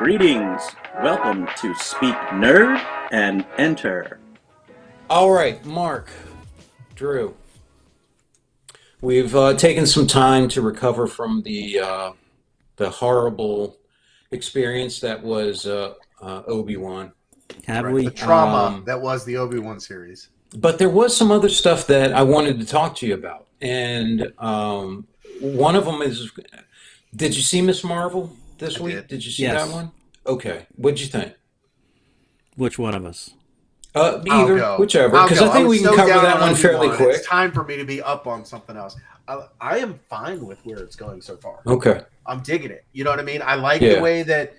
Greetings. Welcome to Speak Nerd and Enter. All right, Mark, Drew. We've taken some time to recover from the horrible experience that was Obi-Wan. Have Right. we? The trauma that was the Obi-Wan series. But there was some other stuff that I wanted to talk to you about, and one of them is: did you see Miss Marvel this I week? did. Did you see Yes. that one? Okay, what'd you think? Which one of us? I'll Either, go. whichever, I'll because go. I think was we can so cover down that on one fairly Obi-Wan. quick. It's time for me to be up on something else. I am fine with where it's going so far. Okay. I'm digging it. You know what I mean? I like Yeah. the way that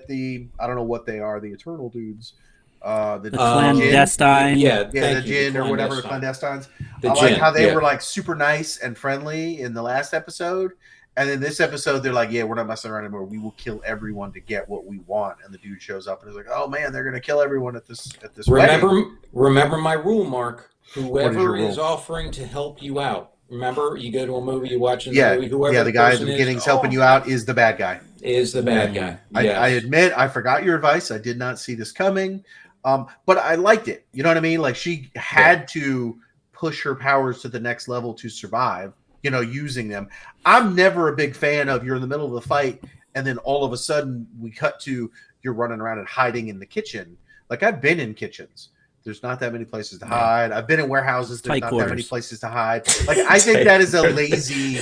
the I don't know what they are, the Eternal dudes, The the clandestine. Yeah, yeah, thank the you, Jinn or whatever, the clandestine. clandestines. The I like Jinn, how they yeah. were like super nice and friendly in the last episode. And then this episode, they're like, yeah, we're not messing around anymore. We will kill everyone to get what we want. And the dude shows up and is like, oh man, they're gonna kill everyone at this wedding. Remember my rule, Mark. What is Whoever your is rule? offering to help you out. Remember, you go to a movie, you're watching the Yeah, movie. Whoever yeah, the guy at the person beginning is is, helping you out is the bad guy. is the bad guy. Yes. I admit I forgot your advice. I did not see this coming. But I liked it. You know what I mean? Like she had to push her powers to the next level to survive, using them. I'm never a big fan of you're in the middle of the fight and then all of a sudden we cut to you're running around and hiding in the kitchen. Like I've been in kitchens. There's not that many places to hide. I've been in warehouses. There's Tight not quarters. that many places to hide. Like I think that is a lazy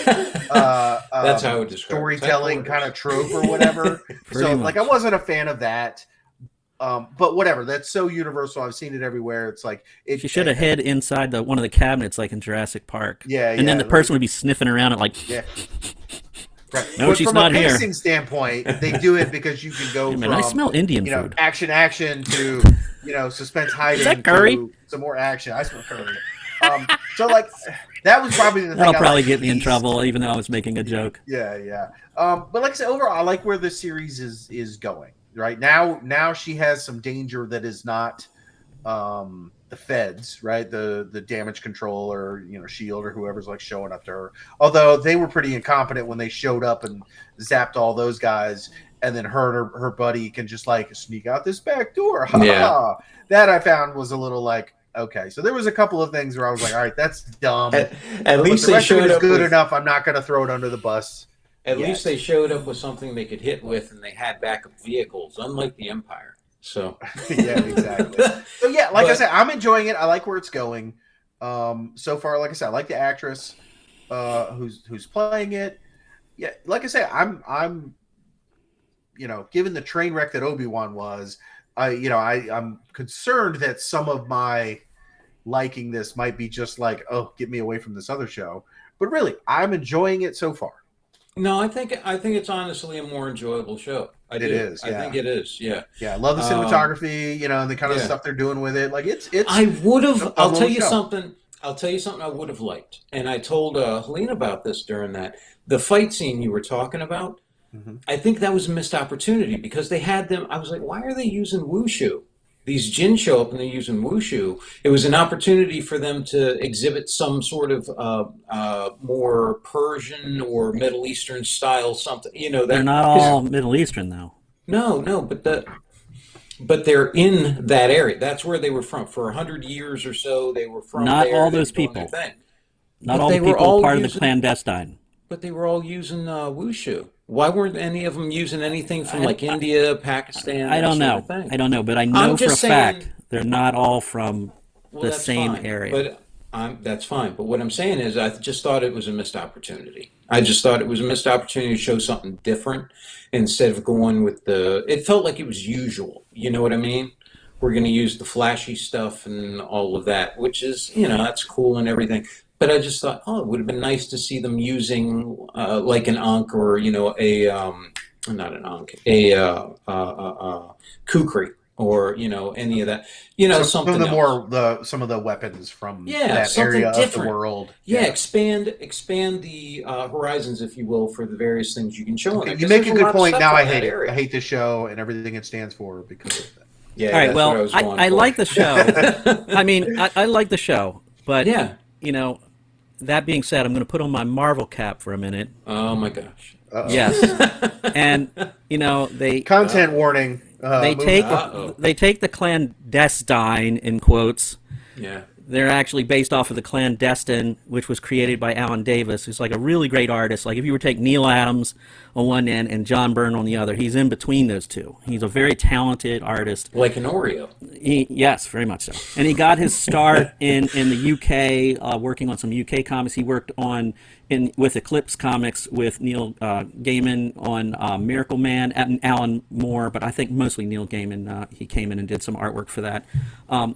That's how I would describe it. storytelling Tight kind of quarters. trope or whatever. Pretty So much. like I wasn't a fan of that. But whatever. That's so universal. I've seen it everywhere. It's like She should have hid inside one of the cabinets, like in Jurassic Park. Yeah, And then yeah, the person would be sniffing around it, like, Yeah. Right. No, But she's from not a here. pacing standpoint, they do it because you can go "Hey, man, from I smell Indian food. action to suspense hiding that curry? to some more action. I smell curry. So like that was probably the thing. That'll I probably liked get me in least. trouble, even though I was making a joke. Yeah. But like I said, overall, I like where the series is going. Right now, she has some danger that is not the feds, right? The damage control or Shield or whoever's like showing up to her. Although they were pretty incompetent when they showed up and zapped all those guys, and then her and her buddy can just like sneak out this back door. Ha Yeah. ha. That I found was a little like. Okay, so there was a couple of things where I was like, all right, that's dumb. At But least the they rest of it showed is up good with, enough. I'm not going to throw it under the bus. At yet. least they showed up with something they could hit with, and they had backup vehicles, unlike the Empire. So Yeah, exactly. So yeah, like I But- said, I'm enjoying it. I like where it's going. So far, like I said, I like the actress who's playing it. Yeah, like I said, I'm given the train wreck that Obi-Wan was, I'm concerned that some of my liking this might be just like, oh, get me away from this other show. But really, I'm enjoying it so far. no, I think it's honestly a more enjoyable show. I do. is, I yeah. think it is. Yeah. Yeah, I love the cinematography, and the kind of yeah. stuff they're doing with it. Like it's I would have. a I'll little tell you show. something. I'll tell you something I would have liked, and I told Helene about this during the fight scene you were talking about. Mhm. I think that was a missed opportunity because they had them. I was like, why are they using wushu? These Jinn show up and they're using wushu. It was an opportunity for them to exhibit some sort of more Persian or Middle Eastern style something. They're not all Middle Eastern, though. No, but they're in that area. That's where they were from for 100 years or so. They were from Not there. all They were those doing their people. thing. Not But all they the were people all part of the using- clandestine. But they were all using wushu. Why weren't any of them using anything from like India, Pakistan? I don't that know. sort of thing? I don't know, but I know for a just saying- fact they're not all from Well, the that's same fine, area. But that's fine. But what I'm saying is, I just thought it was a missed opportunity. I just thought it was a missed opportunity to show something different instead of going with the. It felt like it was usual. You know what I mean? We're going to use the flashy stuff and all of that, which is, that's cool and everything. But I just thought, it would have been nice to see them using like an Ankh or not an Ankh, a kukri or any of that, something else. Some of the weapons from Yeah, that something area different. of the world. Yeah, expand the horizons, if you will, for the various things you can show. Okay, them, you 'cause make a there's good lot of point. stuff Now I in that hate it. area. I hate this show and everything it stands for because of that. Yeah, all right, that's what I well, was going I for. like the show. I mean, I like the show, but Yeah. that being said, I'm going to put on my Marvel cap for a minute. Oh my gosh. Yes, and they Content warning. they movie. take Uh-oh. they take the clandestine in quotes. Yeah. They're actually based off of the Clandestine, which was created by Alan Davis, who's like a really great artist. Like if you were to take Neil Adams on one end and John Byrne on the other, he's in between those two. He's a very talented artist. Like an Oreo. Yes, very much so. And he got his start in the UK, working on some UK comics. He worked with Eclipse Comics with Neil Gaiman on Miracle Man and Alan Moore, but I think mostly Neil Gaiman. He came in and did some artwork for that.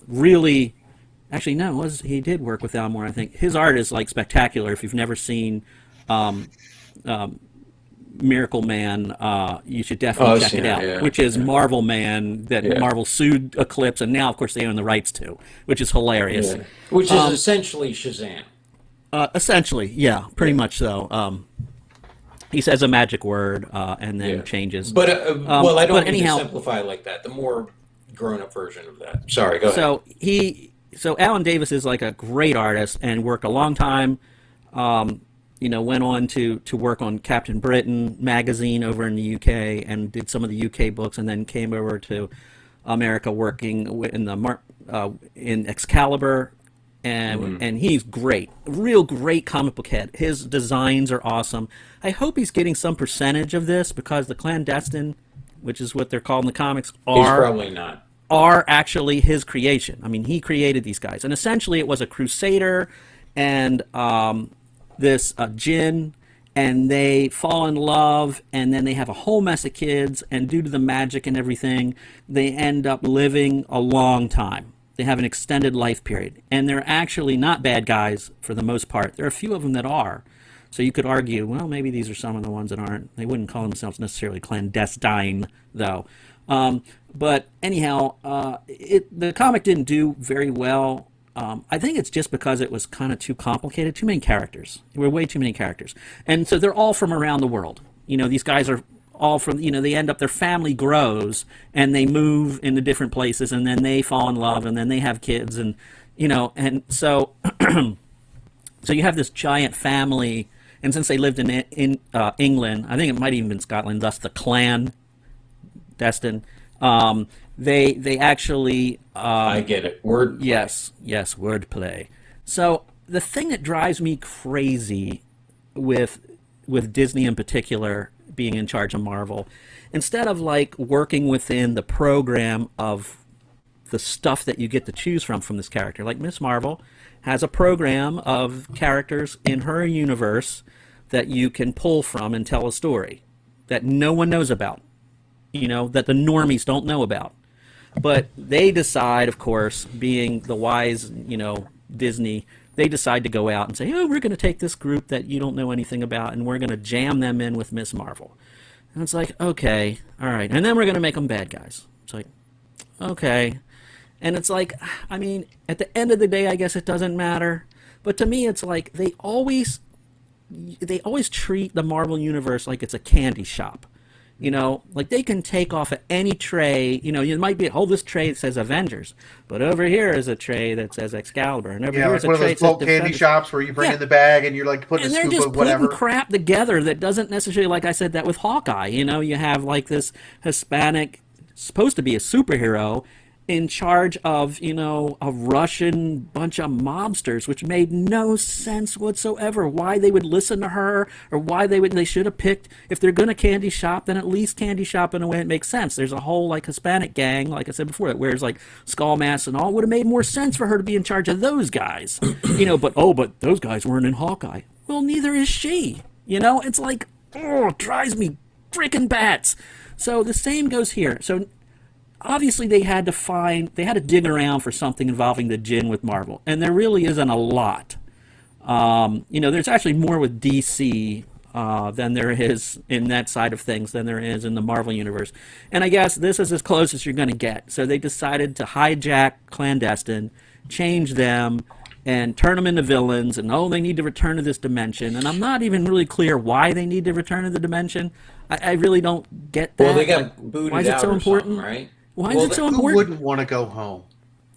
Really. Actually, no, he did work with Alan Moore, I think. His art is like spectacular. If you've never seen Miracle Man, you should definitely check it out. Yeah, which is Marvel Man that Marvel sued Eclipse, and now, of course, they own the rights to, which is hilarious. Yeah. Which is essentially Shazam. Essentially, yeah, pretty much so. He says a magic word and then changes. But, I don't mean anyhow, to simplify like that. The more grown-up version of that. Sorry, go ahead. So Alan Davis is like a great artist and worked a long time. Went on to work on Captain Britain magazine over in the UK and did some of the UK books, and then came over to America working in Excalibur, and he's great, real great comic book head. His designs are awesome. I hope he's getting some percentage of this because the Clandestine, which is what they're called in the comics, He's probably not. Are actually his creation. I mean, he created these guys. And essentially it was a crusader and this djinn, and they fall in love, and then they have a whole mess of kids, and due to the magic and everything, they end up living a long time. They have an extended life period. And they're actually not bad guys for the most part. There are a few of them that are. So you could argue, well, maybe these are some of the ones that aren't. They wouldn't call themselves necessarily clandestine, though. But anyhow, the comic didn't do very well. I think it's just because it was kind of too complicated, too many characters. There were way too many characters. And so they're all from around the world. These guys are all from, they end up, their family grows and they move into different places, and then they fall in love, and then they have kids, and, and so, so you have this giant family. And since they lived in England, I think it might even been Scotland, thus the clan Destin. They actually. I get it. Word. Yes, wordplay. So the thing that drives me crazy with Disney in particular being in charge of Marvel, instead of like working within the program of the stuff that you get to choose from this character, like Miss Marvel has a program of characters in her universe that you can pull from and tell a story that no one knows about. That the normies don't know about. But they decide, of course, being the wise, Disney, they decide to go out and say, oh, we're going to take this group that you don't know anything about, and we're going to jam them in with Miss Marvel. And it's like, okay, all right. And then we're going to make them bad guys. It's like, okay. And it's like, I mean, at the end of the day, I guess it doesn't matter. But to me, it's like they always treat the Marvel Universe like it's a candy shop. Like they can take off of any tray, it might be, this tray says Avengers, but over here is a tray that says Excalibur, and over here is a one tray of those bulk candy shops where you bring in the bag and you're like putting a scoop of whatever. Putting crap together that doesn't necessarily, like I said, that with Hawkeye, you have like this Hispanic, supposed to be a superhero, in charge of, a Russian bunch of mobsters, which made no sense whatsoever. Why they would listen to her, or why they should have picked, if they're going to candy shop, then at least candy shop in a way that makes sense. There's a whole like Hispanic gang, like I said before, that wears like skull masks and all. It would have made more sense for her to be in charge of those guys, but those guys weren't in Hawkeye. Well, neither is she. It's like, it drives me freaking bats. So the same goes here. So obviously they had to dig around for something involving the djinn with Marvel, and there really isn't a lot. There's actually more with DC than there is in that side of things than there is in the Marvel universe, and I guess this is as close as you're going to get. So they decided to hijack Clandestine, change them, and turn them into villains, and they need to return to this dimension, and I'm not even really clear why they need to return to the dimension. I really don't get that. Well, they got booted why is it so important, right? Why is it so important? Who wouldn't want to go home?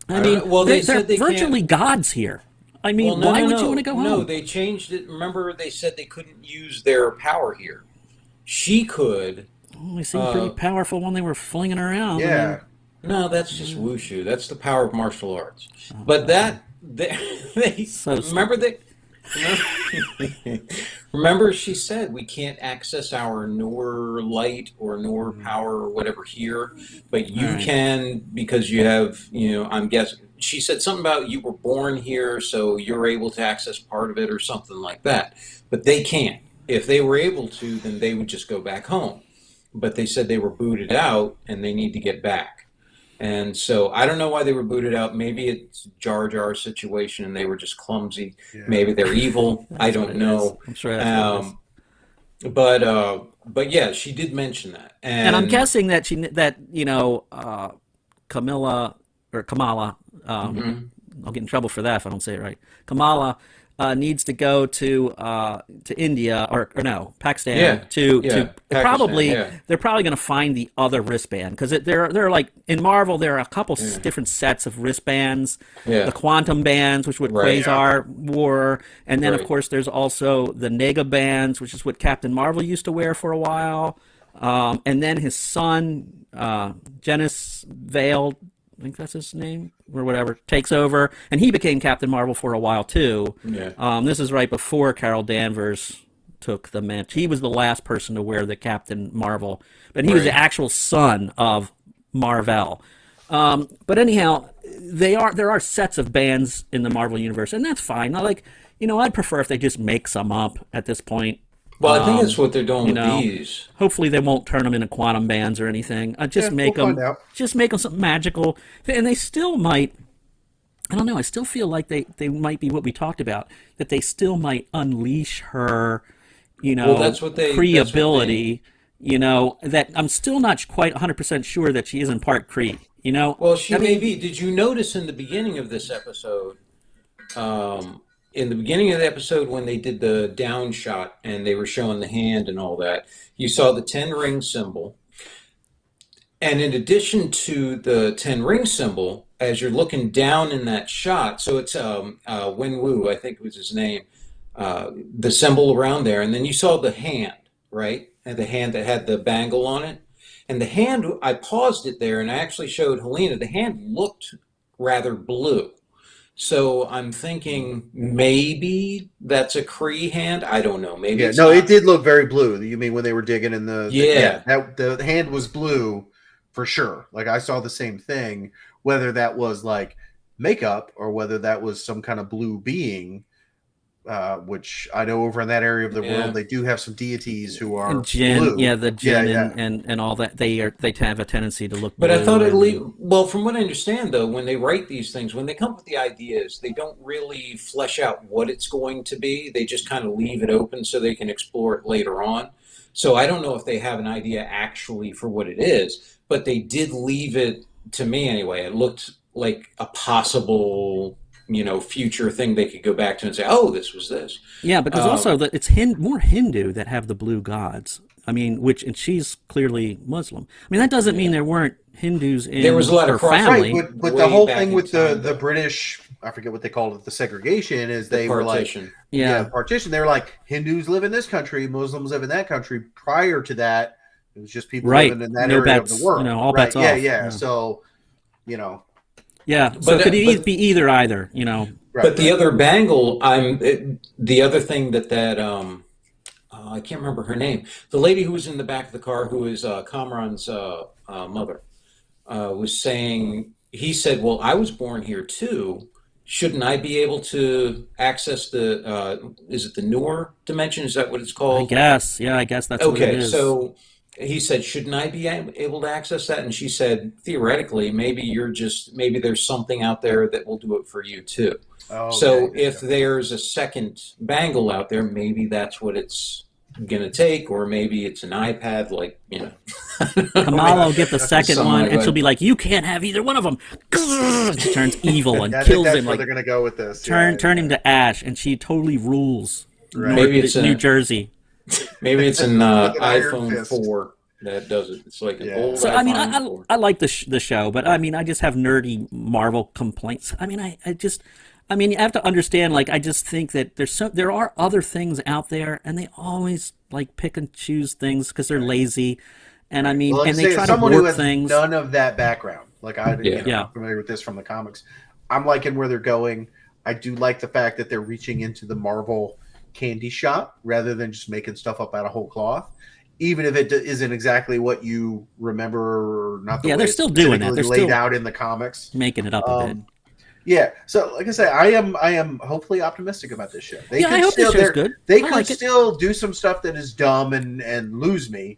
I mean, they're virtually gods here. I mean, why would you want to go home? No, they changed it. Remember, they said they couldn't use their power here. she could. Oh, they seemed pretty powerful when they were flinging around. I mean, Yeah. No, that's just wushu. That's the power of martial arts. But they so remember stupid. remember she said we can't access our Noor light or Noor power or whatever here, but you Right. can because you have, I'm guessing she said something about you were born here, so you're able to access part of it or something like that. But they can't. If they were able to, then they would just go back home. But they said they were booted out and they need to get back. And so I don't know why they were booted out. Maybe it's Jar Jar situation and they were just clumsy. Yeah. Maybe they're evil. I That's what don't it know. is. I'm sure that's what it is. But yeah, she did mention that. And I'm guessing that Camilla or Kamala, I'll get in trouble for that if I don't say it right. Kamala needs to go to India or no Pakistan to Pakistan, probably yeah. they're probably going to find the other wristband because they're like in Marvel there are a couple different sets of wristbands, the quantum bands, which what Right. Quasar wore, and then of Right. course there's also the Nega bands, which is what Captain Marvel used to wear for a while, and then his son Genis Vale, I think that's his name or whatever, takes over, and he became Captain Marvel for a while too. Yeah. This is right before Carol Danvers took the mantle. He was the last person to wear the Captain Marvel, but he was the Right. actual son of Marvel. But anyhow, there are sets of bands in the Marvel universe, and that's fine. I'd prefer if they just make some up at this point. Well, I think that's what they're doing with know, these. Hopefully they won't turn them into quantum bands or anything. Just make we'll them, find out. just make them something magical, and they still might. I don't know. I still feel like they might be what we talked about. That they still might unleash her, Well, that's what they- Kree that's what ability. That I'm still not quite 100% sure that she isn't part Kree. Well, she I may mean, be. Did you notice in the beginning of this episode, in the beginning of the episode when they did the down shot and they were showing the hand and all that, you saw the 10 ring symbol. And in addition to the 10 ring symbol, as you're looking down in that shot, so it's Wen Wu, I think was his name, the symbol around there, and then you saw the hand, right? And the hand that had the bangle on it. And the hand, I paused it there and I actually showed Helena, the hand looked rather blue. So I'm thinking maybe that's a Kree hand. I don't know. Maybe Yeah, it's no, not. it did look very blue. You mean when they were digging in Yeah. that the hand was blue for sure. Like I saw the same thing, whether that was like makeup or whether that was some kind of blue being, which I know over in that area of the Yeah. world they do have some deities who are and Jin, blue. the Jin Yeah. and all that. They have a tendency to look. But I blue thought and- well, from what I understand though, when they write these things, when they come up with the ideas, they don't really flesh out what it's going to be. They just kind of leave it open so they can explore it later on. So I don't know if they have an idea actually for what it is, but they did leave it, to me anyway, it looked like a possible, future thing they could go back to and say, oh, this was this. Yeah, because also it's more Hindu that have the blue gods. I mean, and she's clearly Muslim. I mean, that doesn't mean there weren't Hindus in There was a lot her of cross- family. Right, but way the whole back thing in with time, the though. British, I forget what they called it, the segregation is they were like, Partition. Yeah. partition. They were like Hindus live in this country, Muslims live in that country. Prior to that, it was just people Right. living in that No area bets, of the world. all right. bets yeah, off. yeah, Yeah. So, Yeah, so But, it could but- be either. right, But the other bangle, the other thing that I can't remember her name. The lady who was in the back of the car, who is Kamran's mother, was saying. He said, "Well, I was born here too. Shouldn't I be able to access the? Is it the Noor dimension? Is that what it's I called?" guess. Yeah, I guess that's what it Okay, is. so he said, shouldn't I be able to access that? And she said, theoretically, maybe there's something out there that will do it for you too. Oh, So okay. if there's a second bangle out there, maybe that's what it's going to take, or maybe it's an iPad, Kamala will get the second something one, like and that. she'll be like, "You can't have either one of them." She turns evil and I think kills that's him, where like they're gonna go with this. turn him to ash, and she totally rules Right. Maybe it's New a- Jersey. Maybe it's an With an iron iPhone fist. 4 that does it. It's like an Yeah. old So I mean, iPhone I 4. like the show, but I mean, I just have nerdy Marvel complaints. I mean, I I mean, you have to understand. Like, I just think that there are other things out there, and they always like pick and choose things because they're Right. lazy. And I Right. mean, Well, like I and they say, try as to someone who warp has things. none of that background, like Yeah. Yeah. I'm familiar with this from the comics. I'm liking where they're going. I do like the fact that they're reaching into the Marvel candy shop rather than just making stuff up out of whole cloth, even if it isn't exactly what you remember or not the Yeah, way they're it's still doing that. typically They're laid still out in the comics. making it up a bit. Um, yeah, so like I say, I am hopefully optimistic about this show. They Yeah, I could hope this still show's good. they I could like it. still do some stuff that is dumb and lose me.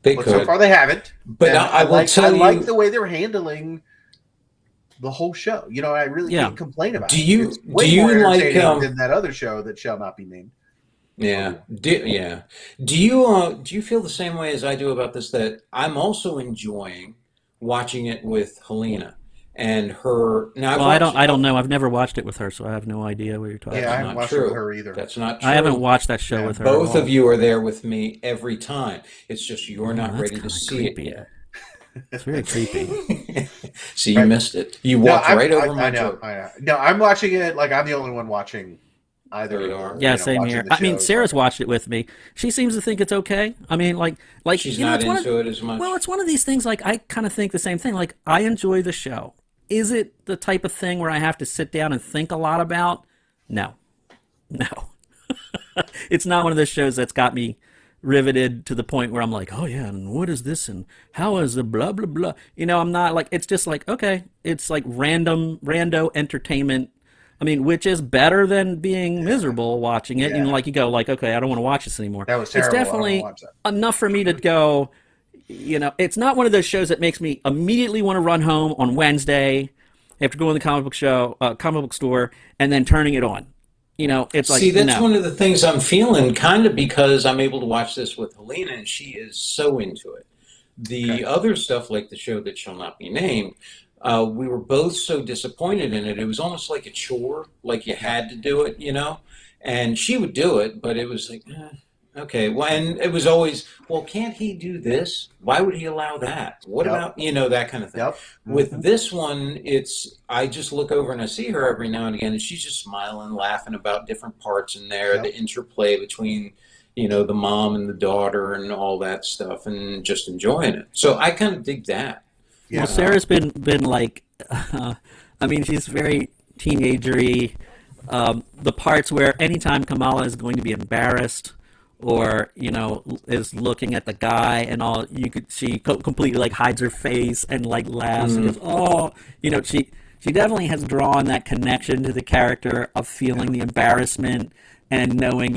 They But so could. far they haven't. But And I will I tell like you, the way they're handling the whole show. I really Yeah. can't complain about do it. you It's way do more you like entertaining than that other show that shall not be named. yeah. Yeah. Do you feel the same way as I do about this, that I'm also enjoying watching it with Helena and her now I've Well, watched I don't know. I've never watched it with her, so I have no idea what you're talking Yeah, I that's about. haven't not watched it with true. her either. That's not I haven't true. watched that show Yeah. with her at Both of all. you are there with me every time. It's just you're Oh, not that's ready to kind of see it creepy. yet. It's very creepy. See, you Right. missed it. You No, walked right over I my know, joke. I know. No, I'm watching it like I'm the only one watching either You of are. Yeah, same watching here. the I mean, shows. Sarah's watched it with me. She seems to think it's okay. I mean, She's you know, not it's one of into it as much. well, it's one of these things. Like I kind of think the same thing. Like I enjoy the show. Is it the type of thing where I have to sit down and think a lot about? No, no. It's not one of those shows that's got me riveted to the point where I'm like, oh yeah, and what is this, and how is the blah blah blah. I'm not like. It's just like okay, it's like rando entertainment. I mean, which is better than being miserable watching it. Yeah. Like you go, like, okay, I don't want to watch this anymore. That was It's terrible. I don't want to definitely watch that. enough for me to go. It's not one of those shows that makes me immediately want to run home on Wednesday after going to the comic book store, and then turning it on. It's like See, that's no. one of the things I'm feeling, kind of because I'm able to watch this with Helena and she is so into it. The Okay. other stuff, like the show that shall not be named, we were both so disappointed in it. It was almost like a chore, like you had to do it, And she would do it, but it was like, okay. Well, and it was always, well, can't he do this? Why would he allow that? What Yep. about, that kind of thing. Yep. With this one, I just look over and I see her every now and again, and she's just smiling, laughing about different parts in there, Yep. the interplay between, the mom and the daughter and all that stuff, and just enjoying it. So I kind of dig that. Yeah. Well, Sarah's been like, I mean, she's very teenagery. The parts where anytime Kamala is going to be embarrassed, or is looking at the guy and all, she completely like hides her face and like laughs and goes, oh, she definitely has drawn that connection to the character of feeling the embarrassment and knowing,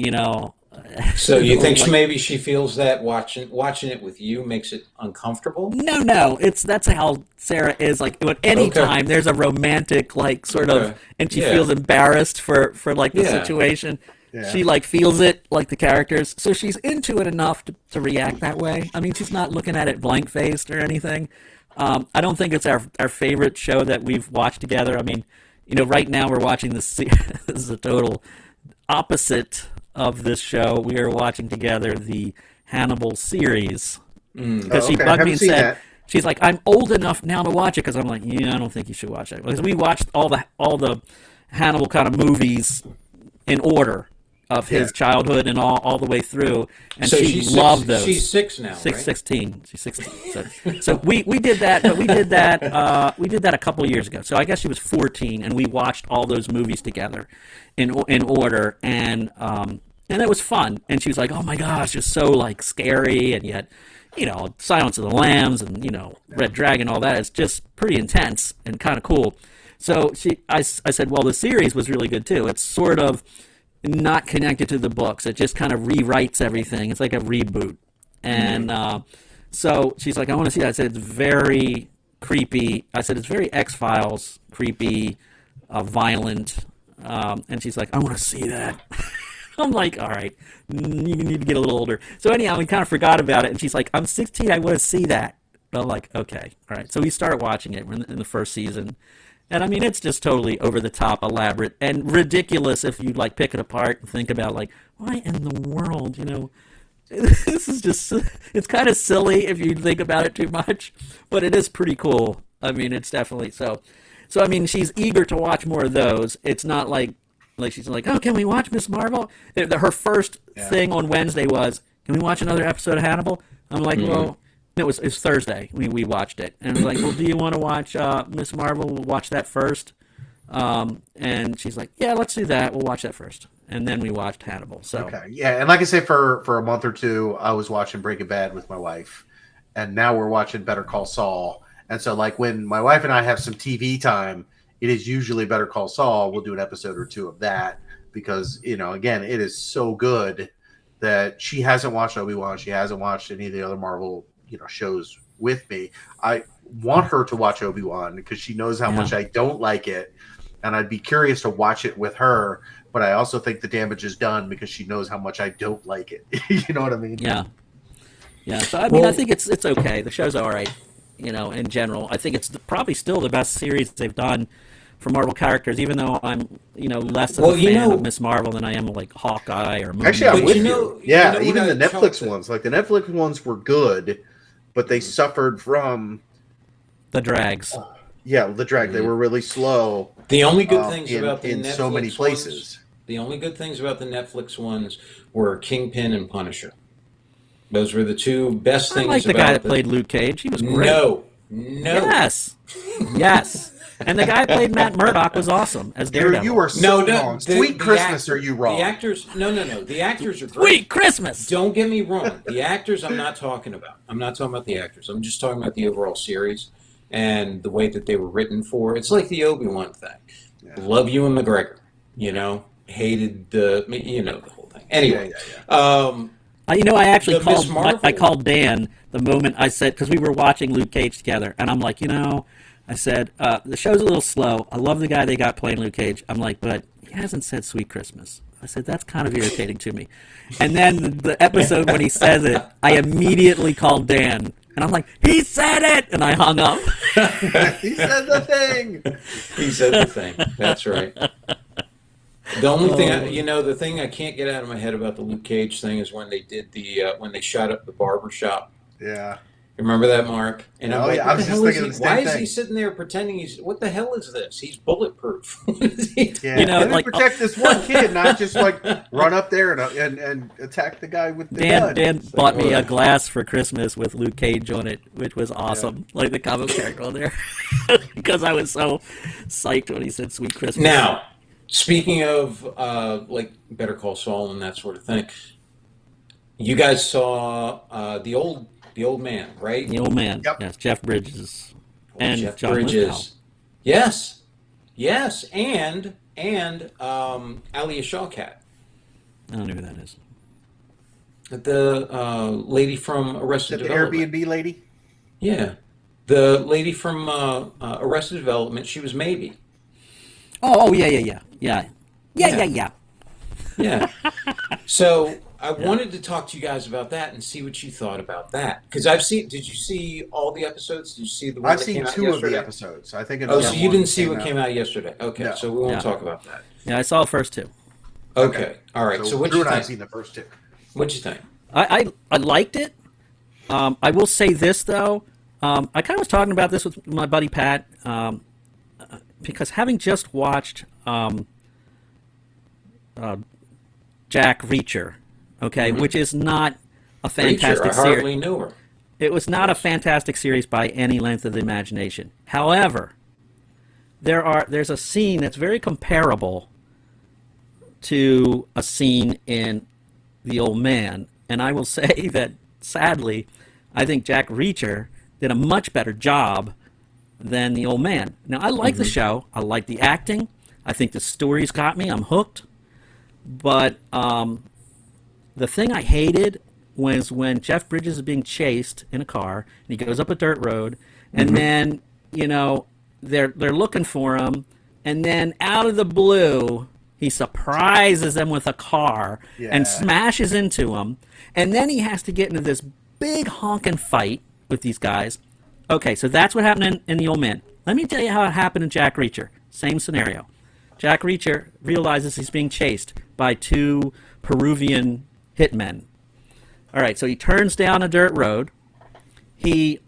So you think like, maybe she feels that watching it with you makes it uncomfortable? no, that's how Sarah is. Like, when anytime there's a romantic, like, sort Okay. of, and she Yeah. feels embarrassed for like the Yeah. situation, Yeah. she like feels it like the characters. So she's into it enough to react that way. I mean, she's not looking at it blank faced or anything. I don't think it's our favorite show that we've watched together. I mean, right now we're watching this. This is a total opposite of this show. We are watching together the Hannibal series because Oh, she okay. bugged me Haven't and seen said that. she's like, I'm old enough now to watch it, because I'm like, yeah, I don't think you should watch it, because we watched all the Hannibal kind of movies in order of his Yeah. childhood and all the way through, and So she she's loved six, those. she's 6 now, right? 16. She's 16. So we did that, but we did that a couple years ago. So I guess she was 14, and we watched all those movies together in order, and it was fun. And she was like, "Oh my gosh, it's so like scary, and yet, Silence of the Lambs and Red Dragon, all that is just pretty intense and kind of cool." So I said, "Well, the series was really good too. It's sort of not connected to the books. It just kind of rewrites everything. It's like a reboot." And so she's like, "I want to see that." I said, "It's very creepy." I said, "It's very X-Files, creepy, violent." And she's like, "I want to see that." I'm like, "All right, you need to get a little older." So anyhow, we kind of forgot about it. And she's like, "I'm 16. I want to see that." But I'm like, "Okay, all right." So we started watching it. We're in the first season. And I mean, it's just totally over the top, elaborate, and ridiculous if you like pick it apart and think about like, why in the world, this is just, it's kind of silly if you think about it too much, but it is pretty cool. I mean, it's definitely so. So I mean, she's eager to watch more of those. It's not like she's like, oh, can we watch Miss Marvel? Her first thing on Wednesday was, can we watch another episode of Hannibal? I'm like, well, it was Thursday. We watched it, and I was like, well, do you want to watch Miss Marvel? We'll watch that first. And she's like, yeah, let's do that. We'll watch that first. And then we watched Hannibal. So okay, yeah, and like I say, for a month or two, I was watching Breaking Bad with my wife, and now we're watching Better Call Saul. And so, like, when my wife and I have some TV time, it is usually Better Call Saul. We'll do an episode or two of that because, again, it is so good that she hasn't watched Obi-Wan. She hasn't watched any of the other Marvel, shows with me. I want her to watch Obi-Wan because she knows how much I don't like it, and I'd be curious to watch it with her. But I also think the damage is done because she knows how much I don't like it. You know what I mean? Yeah. So I mean, I think it's okay. The show's all right. In general, I think it's probably still the best series they've done for Marvel characters. Even though I'm, less of a fan of Miss Marvel than I am like Hawkeye or Moon Knight. Actually, I'm with you. Yeah, even the Netflix ones, like the Netflix ones, were good, but they suffered from the drags. The drag. They were really slow. The only good things about the in Netflix so many places. The only good things about the Netflix ones were Kingpin and Punisher. Those were the two best things. I like the guy that played Luke Cage. He was great. No. Yes. And the guy who played Matt Murdock was awesome as Daredevil. You are so wrong. Sweet Christmas, are you wrong? The actors, no. The actors are great. Sweet Christmas. Don't get me wrong. The actors, I'm not talking about. I'm not talking about the actors. I'm just talking about the overall series and the way that they were written for. It's like the Obi-Wan thing. Yeah. Love Ewan McGregor. Hated the whole thing. Anyway. I actually called Dan the moment I said, because we were watching Luke Cage together, and I'm like, I said, the show's a little slow. I love the guy they got playing Luke Cage. I'm like, but he hasn't said Sweet Christmas. I said, that's kind of irritating to me. And then the episode when he says it, I immediately called Dan. And I'm like, he said it! And I hung up. He said the thing! He said the thing. That's right. The only thing, the thing I can't get out of my head about the Luke Cage thing is when they did when they shot up the barber shop. Yeah. Remember that, Mark? And I'm like, I was just thinking the same why thing. is he sitting there pretending what the hell is this? He's bulletproof. Yeah, protect this one kid, not just like run up there and attack the guy with the gun. Dan bought me a glass for Christmas with Luke Cage on it, which was awesome. Yeah. Like the comic character on there. Because I was so psyched when he said Sweet Christmas. Now, speaking of like Better Call Saul and that sort of thing, you guys saw the old man, right? The old man. Yep. Yes, Jeff Bridges. And Jeff John Bridges. Yes, and Alia Shawkat. I don't know who that is. The lady from Arrested Development. The Airbnb lady? Yeah. The lady from Arrested Development, she was Maybe. Oh, yeah. So I wanted to talk to you guys about that and see what you thought about that. Because did you see all the episodes? Did you see the one I've that came out seen 2 yesterday? of the episodes. I think. So you didn't see what came out yesterday? Okay, no. So we won't talk about that. Yeah, I saw the first 2. Okay. All right. So what Drew you think? and I've seen the first 2. What'd you think? I liked it. I will say this though. I kind of was talking about this with my buddy Pat, because having just watched Jack Reacher, which is not a fantastic series. I hardly knew her. It was not a fantastic series by any length of the imagination. However, there's a scene that's very comparable to a scene in The Old Man, and I will say that sadly, I think Jack Reacher did a much better job than The Old Man. Now, I like the show. I like the acting. I think the story's got me. I'm hooked. But the thing I hated was when Jeff Bridges is being chased in a car, and he goes up a dirt road, and then, they're looking for him, and then out of the blue, he surprises them with a car and smashes into them, and then he has to get into this big honking fight with these guys. Okay, so that's what happened in The Old Man. Let me tell you how it happened in Jack Reacher. Same scenario. Jack Reacher realizes he's being chased by 2 Peruvian hitmen. All right, so he turns down a dirt road. He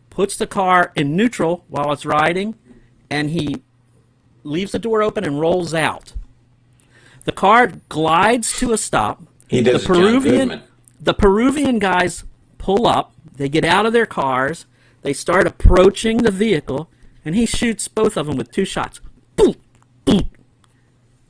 puts the car in neutral while it's riding. and he leaves the door open and rolls out. The car glides to a stop. He does John Goodman. The Peruvian guys pull up. They get out of their cars. They start approaching the vehicle, and he shoots both of them with 2 shots. Boom, boom,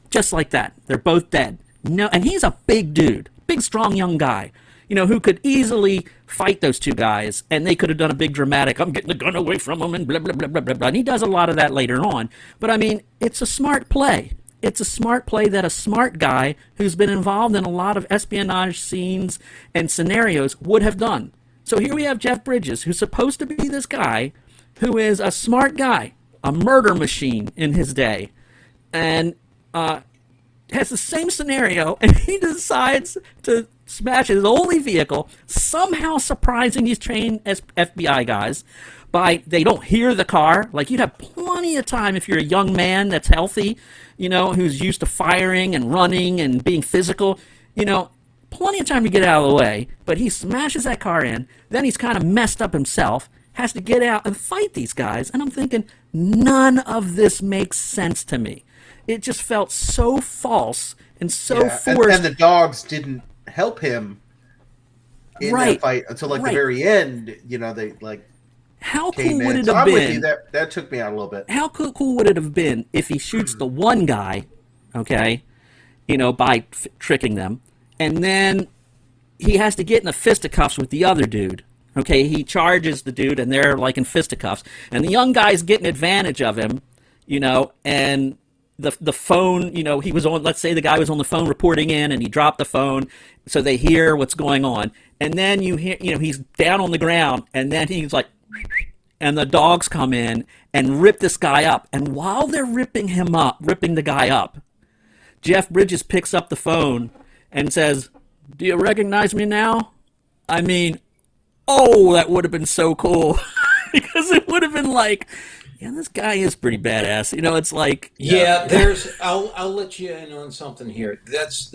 just like that. They're both dead. No, and he's a big dude, big, strong, young guy, who could easily fight those 2 guys, and they could have done a big dramatic, I'm getting the gun away from him, and blah, blah, blah, blah, blah, blah. And he does a lot of that later on. But, I mean, it's a smart play. It's a smart play that a smart guy who's been involved in a lot of espionage scenes and scenarios would have done. So here we have Jeff Bridges, who's supposed to be this guy who is a smart guy, a murder machine in his day, and has the same scenario, and he decides to smash his only vehicle, somehow surprising these trained FBI guys by they don't hear the car. Like, you'd have plenty of time if you're a young man that's healthy, who's used to firing and running and being physical, plenty of time to get out of the way. But he smashes that car in, then he's kind of messed up himself, has to get out and fight these guys. And I'm thinking, none of this makes sense to me. It just felt so false and so forced. And the dogs didn't help him in that fight until the very end. They how cool would it have been? With you. That took me out a little bit. How cool would it have been if he shoots the one guy, okay, by tricking them, and then he has to get in the fisticuffs with the other dude. Okay, he charges the dude, and they're like in fisticuffs, and the young guy's getting advantage of him, and the phone, he was on. Let's say the guy was on the phone reporting in, and he dropped the phone, so they hear what's going on, and then you hear, he's down on the ground, and then he's like, and the dogs come in and rip this guy up, and while they're ripping the guy up, Jeff Bridges picks up the phone and says, "Do you recognize me now?" I mean, oh, that would have been so cool because it would have been like, yeah, this guy is pretty badass. It's like, I'll let you in on something here. That's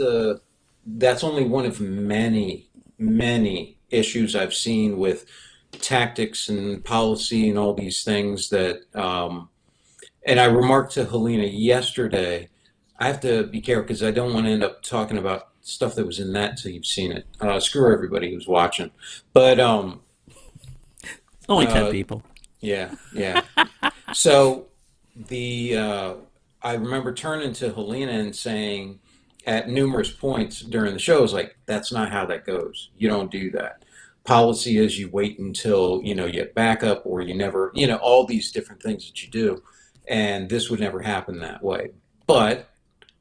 only one of many issues I've seen with tactics and policy and all these things that, and I remarked to Helena yesterday, I have to be careful because I don't want to end up talking about stuff that was in that till you've seen it. Screw everybody who's watching. But only 10 people. Yeah. So I remember turning to Helena and saying at numerous points during the show, I was like, that's not how that goes. You don't do that. Policy is you wait until, you get backup, or you never, all these different things that you do. And this would never happen that way. But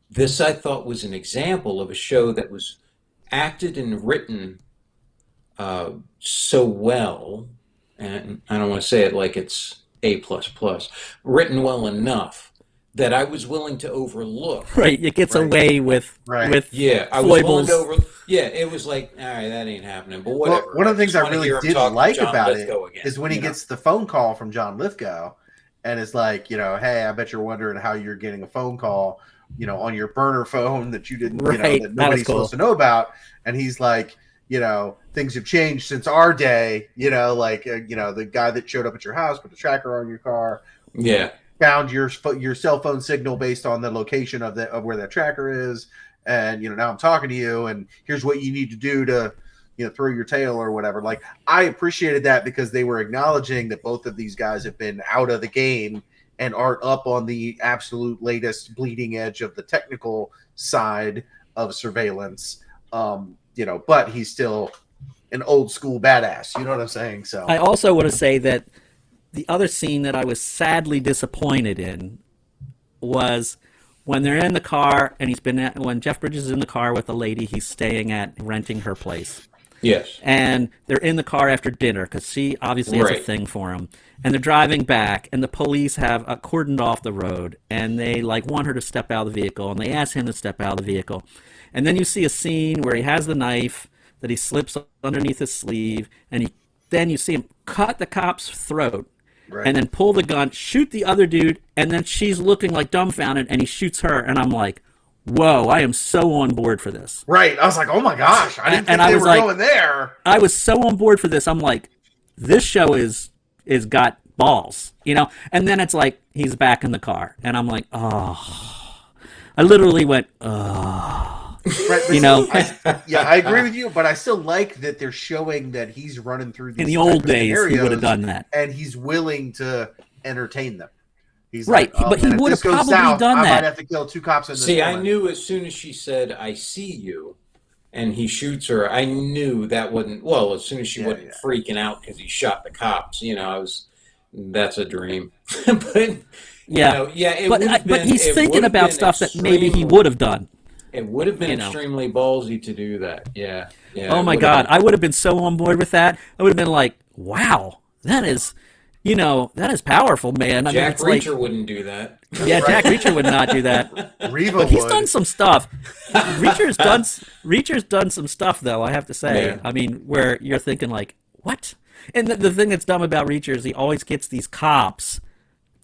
this, I thought, was an example of a show that was acted and written so well, and I don't want to say it like it's A++, written well enough that I was willing to overlook. Right, it gets away with yeah, I was willing to it was like, all right, that ain't happening, but whatever. Well, one of the things I really did like about it is when he gets the phone call from John Lithgow, and it's like, hey, I bet you're wondering how you're getting a phone call, on your burner phone that you didn't, that nobody's supposed to know about, and he's like, things have changed since our day, the guy that showed up at your house put the tracker on your car, found your cell phone signal based on the location of where that tracker is, and now I'm talking to you, and here's what you need to do to throw your tail or whatever. Like, I appreciated that because they were acknowledging that both of these guys have been out of the game and aren't up on the absolute latest bleeding edge of the technical side of surveillance. But he's still an old school badass. You know what I'm saying? So I also want to say that the other scene that I was sadly disappointed in was when they're in the car, and when Jeff Bridges is in the car with a lady he's staying at, renting her place. Yes. And they're in the car after dinner because she obviously has a thing for him. And they're driving back, and the police have cordoned off the road, and they want her to step out of the vehicle, and they ask him to step out of the vehicle. And then you see a scene where he has the knife that he slips underneath his sleeve, and then you see him cut the cop's throat. Right. And then pull the gun, shoot the other dude, and then she's looking like dumbfounded, and he shoots her, and I'm like, whoa, I am so on board for this. Right. I was like, oh my gosh, I didn't think they were going there. I was so on board for this. I'm like, this show is got balls, And then it's like he's back in the car, and I'm like, oh, I literally went, oh. Right, but I agree with you, but I still like that they're showing that he's running through these In the old days, he would have done that, and he's willing to entertain them. He's right, like, but he would have probably done that. I might have to kill 2 cops in this. See, I knew as soon as she said, "I see you," and he shoots her, I knew that wasn't. Well, as soon as she wasn't freaking out because he shot the cops, that's a dream. But but he's thinking about stuff that maybe he would have done. It would have been extremely ballsy to do that. Yeah. Oh my God, I would have been so on board with that. I would have been like, wow, that is powerful, man. Jack Reacher wouldn't do that. Yeah, Jack Reacher would not do that. Reva but he's done some stuff. Reacher's done some stuff, though, I have to say. Yeah. I mean, where you're thinking like, what? And the thing that's dumb about Reacher is he always gets these cops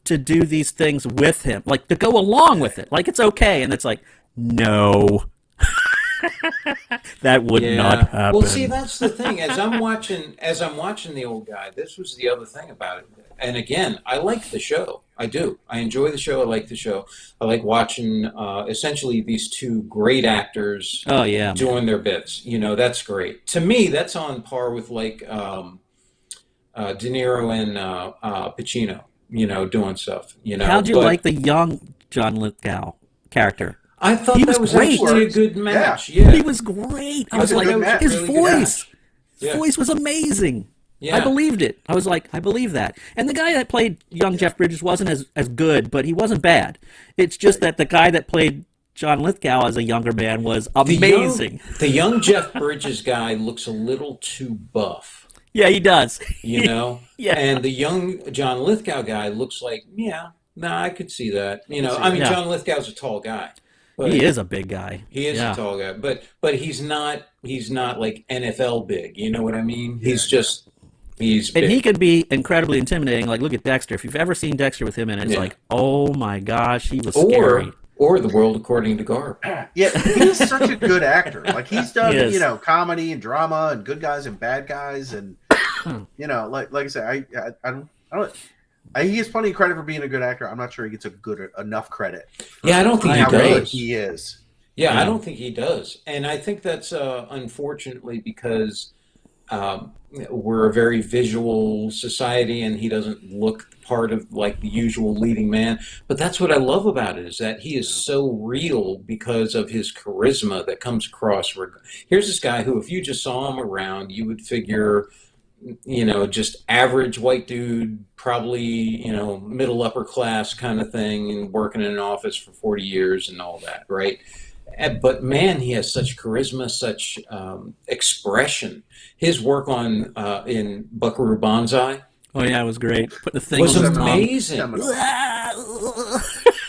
to do these things with him, like to go along with it. Like it's okay, and it's like, no. That would not happen. Well, see, that's the thing. As I'm watching the old guy, this was the other thing about it. And again, I like the show. I do. I enjoy the show. I like the show. I like watching essentially these 2 great actors doing their bits. That's great. To me, that's on par with like De Niro and Pacino, doing stuff. How'd you like the young John Lithgow character? I thought that was great. Actually a good match. Yeah. He was great. I was like, his voice was amazing. Yeah. I believed it. I was like, I believe that. And the guy that played young Jeff Bridges wasn't as good, but he wasn't bad. It's just that the guy that played John Lithgow as a younger man was amazing. The young Jeff Bridges guy looks a little too buff. Yeah, he does. Yeah. And the young John Lithgow guy looks like, I could see that. John Lithgow's a tall guy. But he is a big guy. He is a tall guy, but he's not like NFL big. You know what I mean? He's big. And he could be incredibly intimidating. Like, look at Dexter. If you've ever seen Dexter with him in it, it's like, oh my gosh, he was scary. Or The World According to Garp. Yeah, he's such a good actor. Like he's done, comedy and drama and good guys and bad guys, and like I said, I don't. He gets plenty of credit for being a good actor. I'm not sure he gets enough credit. Yeah, I don't think he does. He is. Yeah, I don't think he does, and I think that's unfortunately because we're a very visual society, and he doesn't look part of like the usual leading man. But that's what I love about it, is that he is so real because of his charisma that comes across. Here's this guy who, if you just saw him around, you would figure, just average white dude, probably, middle upper class kind of thing, and working in an office for 40 years and all that, right? But man, he has such charisma, such expression. His work on in Buckaroo Banzai. Oh yeah, it was great. Put the thing was on amazing.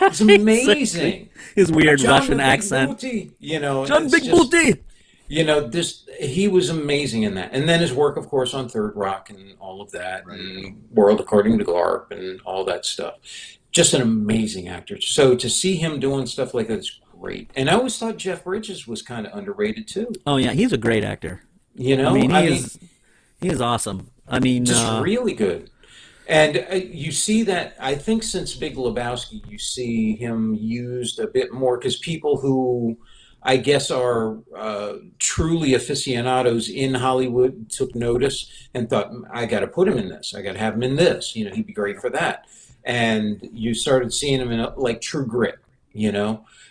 It's amazing. His weird John Russian accent. Booty, John Big Booty. He was amazing in that. And then his work, of course, on Third Rock and all of that, and World According to Garp and all that stuff. Just an amazing actor. So to see him doing stuff like that is great. And I always thought Jeff Bridges was kind of underrated too. Oh yeah, he's a great actor. He is awesome. Just really good. And you see that, I think since Big Lebowski, you see him used a bit more, because people who I guess are truly aficionados in Hollywood took notice and thought, I got to put him in this. I got to have him in this. He'd be great for that. And you started seeing him in like True Grit,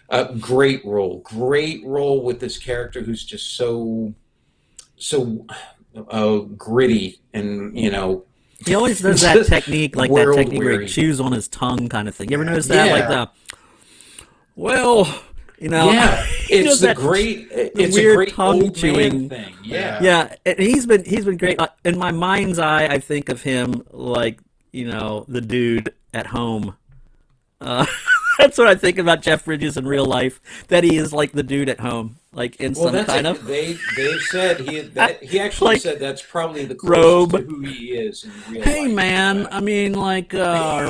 a great role with this character who's just so gritty, and he always does that technique, like that technique where he chews on his tongue kind of thing. You ever notice that? Yeah. Like yeah, it's a great tongue chewing thing. Yeah, and he's been great. In my mind's eye, I think of him like the dude at home. That's what I think about Jeff Bridges in real life. That he is like the dude at home, like in some kind of. They said he actually said that's probably the closest to who he is in real life. Hey man, are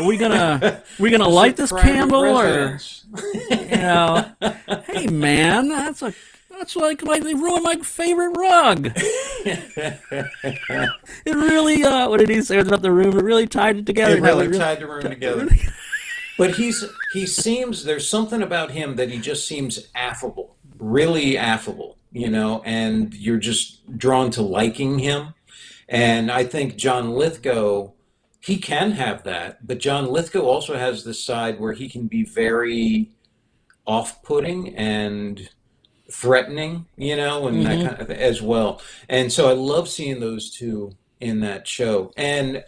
we gonna light this candle or hey man, that's like they ruined my favorite rug. It really, what did he say? Opened up the room. It really tied it together. It That really was tied the room together. But he seems, there's something about him that he just seems affable, really affable, and you're just drawn to liking him. And I think John Lithgow, he can have that, but John Lithgow also has this side where he can be very off-putting and threatening, and that kind of as well. And so I love seeing those two in that show. And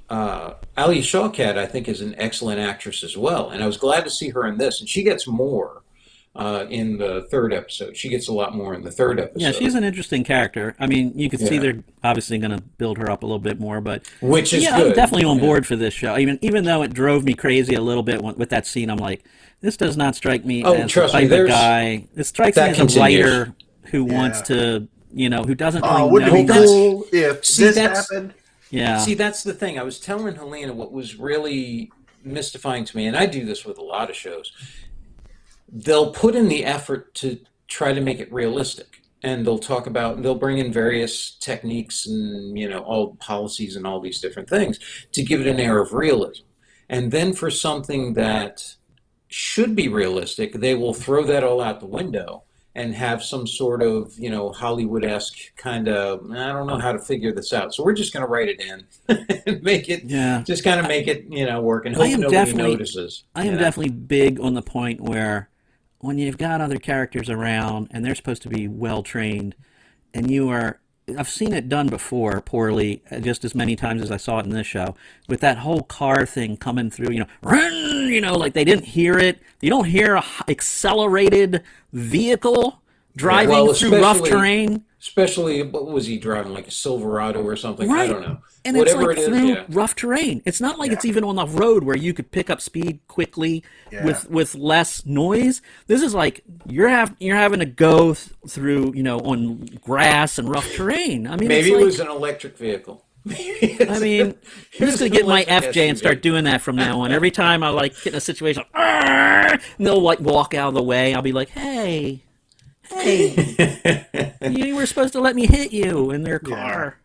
Ali Shawkat, I think, is an excellent actress as well. And I was glad to see her in this. And she gets more in the third episode. She gets a lot more in the third episode. Yeah, she's an interesting character. I mean, you can see Yeah. they're obviously going to build her up a little bit more, but Which is yeah, good. I'm definitely on Yeah. board for this show. Even though it drove me crazy a little bit with that scene, I'm like, this does not strike me Oh, as the trust me, type of there's- guy. It strikes me that as continues. a writer who wants Yeah. to, who doesn't Oh, really wouldn't know. it be that's- cool if See, this that's- happened? Yeah, See, that's the thing. I was telling Helena what was really mystifying to me, and I do this with a lot of shows. They'll put in the effort to try to make it realistic. And they'll bring in various techniques and, all policies and all these different things to give it an air of realism. And then for something that should be realistic, they will throw that all out the window and have some sort of, Hollywood-esque kind of, I don't know how to figure this out. So we're just going to write it in and make it, yeah. just kind of make it, work and I hope am nobody definitely- notices. I am definitely big on the point where when you've got other characters around and they're supposed to be well trained, and I've seen it done before poorly, just as many times as I saw it in this show, with that whole car thing coming through, run, like they didn't hear it. You don't hear a accelerated vehicle driving Well, through rough especially- terrain. Especially, what was he driving, like a Silverado or something? I Right. don't know. And Whatever it's like it is, through yeah. rough terrain. It's not like it's even on the road where you could pick up speed quickly Yeah. with less noise. This is like you're having to go through on grass and rough terrain. I mean, Maybe it's it like, was an electric vehicle. I mean, I'm just gonna get my FJ and start doing that from now on. Every time I get in a situation, and they'll walk out of the way. I'll be like, hey, you were supposed to let me hit you in their car.